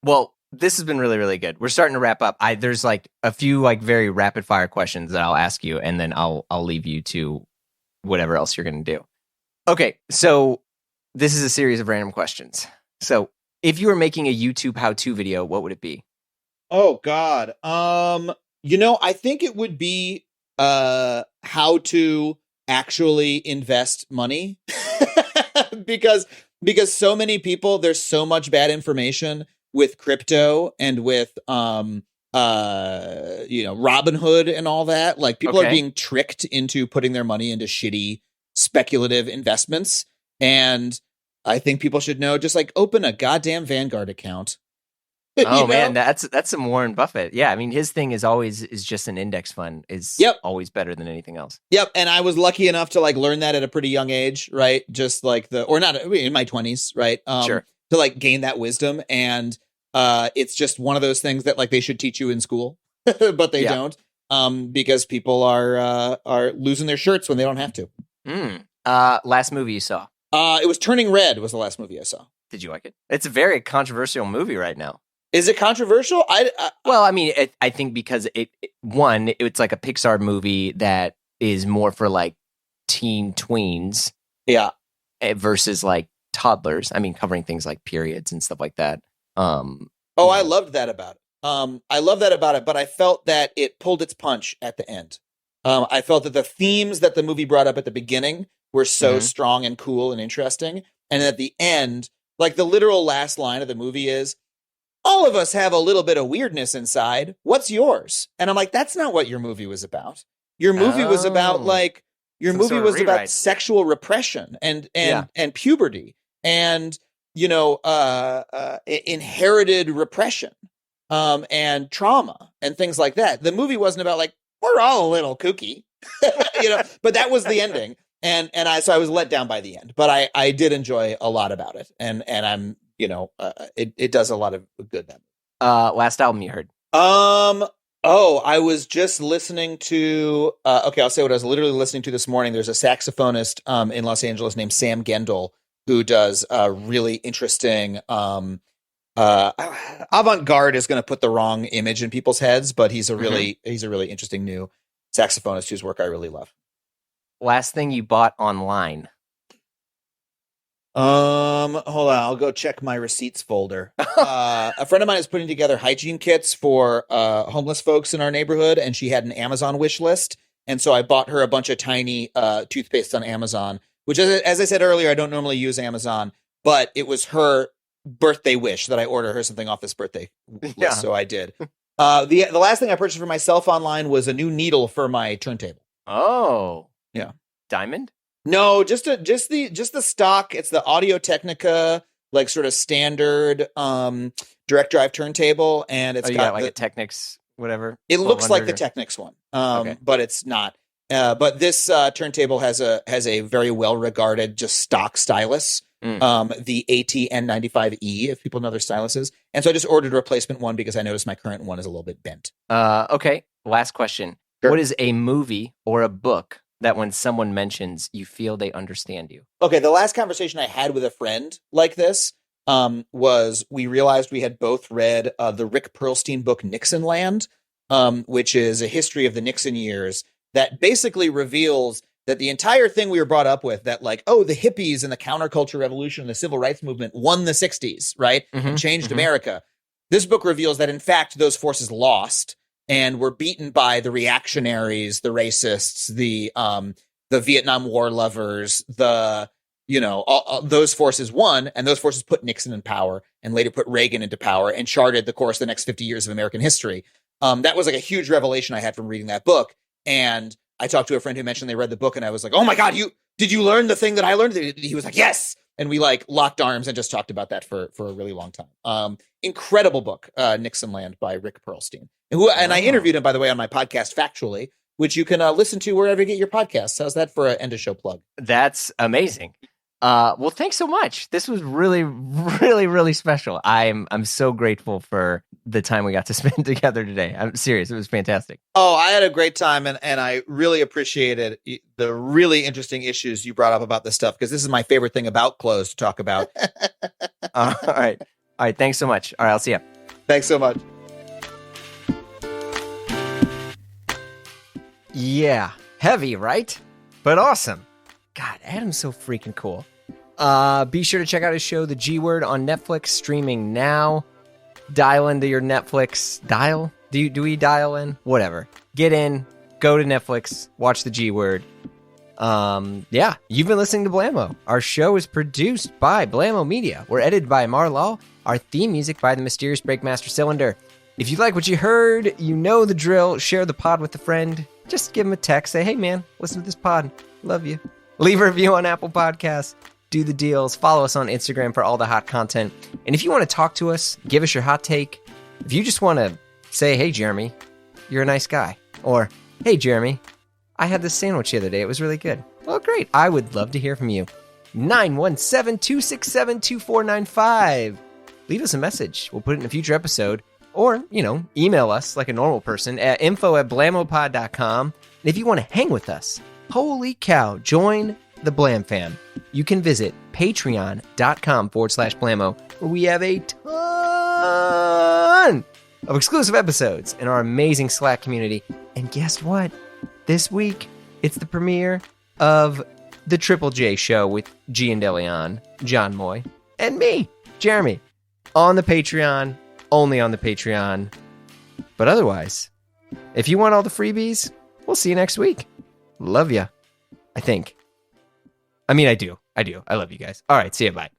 Well, this has been really, really good. We're starting to wrap up. There's a few very rapid fire questions that I'll ask you, and then I'll leave you to whatever else you're going to do. Okay, so this is a series of random questions. So, if you were making a YouTube how-to video, what would it be? Oh God. I think it would be how to actually invest money. because so many people, there's so much bad information with crypto and with Robinhood and all that. People are being tricked into putting their money into shitty speculative investments. And I think people should know, just open a goddamn Vanguard account. Oh man, that's some Warren Buffett. Yeah, I mean, his thing is just an index fund is always better than anything else. Yep, and I was lucky enough to learn that at a pretty young age, right? Just in my 20s, right? Sure. To gain that wisdom, and it's just one of those things that they should teach you in school, but they don't, because people are losing their shirts when they don't have to. Last movie you saw? It was Turning Red. Was the last movie I saw. Did you like it? It's a very controversial movie right now. Is it controversial? Well, I mean, I think because it's like a Pixar movie that is more for teen tweens, versus toddlers. I mean, covering things like periods and stuff like that. I loved that about it. But I felt that it pulled its punch at the end. I felt that the themes that the movie brought up at the beginning were so strong and cool and interesting, and at the end, Like the literal last line of the movie is, all of us have a little bit of weirdness inside. What's yours? And I'm like, that's not what your movie was about. Your movie was about about sexual repression and puberty and, inherited repression, and trauma and things like that. The movie wasn't about like, we're all a little kooky, but that was the ending. And I was let down by the end, but I did enjoy a lot about it. And I'm, it does a lot of good then. Last album you heard? I was just listening to, I'll say what I was literally listening to this morning. There's a saxophonist in Los Angeles named Sam Gendel who does really interesting, avant-garde is going to put the wrong image in people's heads, but he's a really interesting new saxophonist whose work I really love. Last thing you bought online? Hold on, I'll go check my receipts folder. A friend of mine is putting together hygiene kits for homeless folks in our neighborhood, and she had an Amazon wish list, and so I bought her a bunch of tiny toothpaste on Amazon, which, as I said earlier, I don't normally use Amazon, but it was her birthday wish that I order her something off this birthday list, so I did. The last thing I purchased for myself online was a new needle for my turntable. Oh, yeah, diamond. No, just the stock. It's the Audio Technica, like sort of standard direct drive turntable, and it's got like a Technics whatever. It looks like the Technics one, but it's not. But this turntable has a very well regarded just stock stylus, the AT-N95E, if people know their styluses, and so I just ordered a replacement one because I noticed my current one is a little bit bent. Okay, last question. Sure. What is a movie or a book that when someone mentions, you feel they understand you? Okay, the last conversation I had with a friend like this was we realized we had both read the Rick Perlstein book Nixonland, which is a history of the Nixon years that basically reveals that the entire thing we were brought up with, that like, the hippies and the counterculture revolution and the civil rights movement won the 60s, right? And changed America. This book reveals that, in fact, those forces lost and were beaten by the reactionaries, the racists, the Vietnam War lovers, all those forces won, and those forces put Nixon in power and later put Reagan into power and charted the course of the next 50 years of American history. That was like a huge revelation I had from reading that book. And I talked to a friend who mentioned they read the book, and I was like, oh my God, did you learn the thing that I learned? He was like, yes. And we like locked arms and just talked about that for a really long time. Incredible book, Nixonland by Rick Perlstein. And I interviewed him, by the way, on my podcast, Factually, which you can listen to wherever you get your podcasts. How's that for an end of show plug? That's amazing. Well, thanks so much. This was really, really, really special. I'm so grateful for the time we got to spend together today. I'm serious. It was fantastic. Oh, I had a great time, and I really appreciated the really interesting issues you brought up about this stuff, because this is my favorite thing about clothes to talk about. All right. Thanks so much. All right. I'll see you. Thanks so much. Yeah. Heavy, right? But awesome. God, Adam's so freaking cool. Be sure to check out his show, The GWord, on Netflix, streaming now. Dial into your Netflix. Dial? Do we dial in? Whatever. Get in, go to Netflix, watch The GWord. Yeah, you've been listening to Blammo. Our show is produced by Blammo Media. We're edited by Marlaw. Our theme music by the mysterious Breakmaster Cylinder. If you like what you heard, you know the drill. Share the pod with a friend. Just give them a text. Say, hey man, listen to this pod. Love you. Leave a review on Apple Podcasts. Do the deals. Follow us on Instagram for all the hot content. And if you want to talk to us, give us your hot take. If you just want to say, hey, Jeremy, you're a nice guy. Or, hey, Jeremy, I had this sandwich the other day. It was really good. Well, great. I would love to hear from you. 917-267-2495. Leave us a message. We'll put it in a future episode. Or, email us like a normal person at info@blammopod.com. And if you want to hang with us, holy cow, join the Blam fam. You can visit patreon.com/Blammo, where we have a ton of exclusive episodes in our amazing Slack community. And guess what? This week, it's the premiere of the Triple J Show with G and Deleon, John Moy, and me, Jeremy, on the Patreon, only on the Patreon. But otherwise, if you want all the freebies, we'll see you next week. Love ya. I think. I mean, I do. I love you guys. All right. See you. Bye.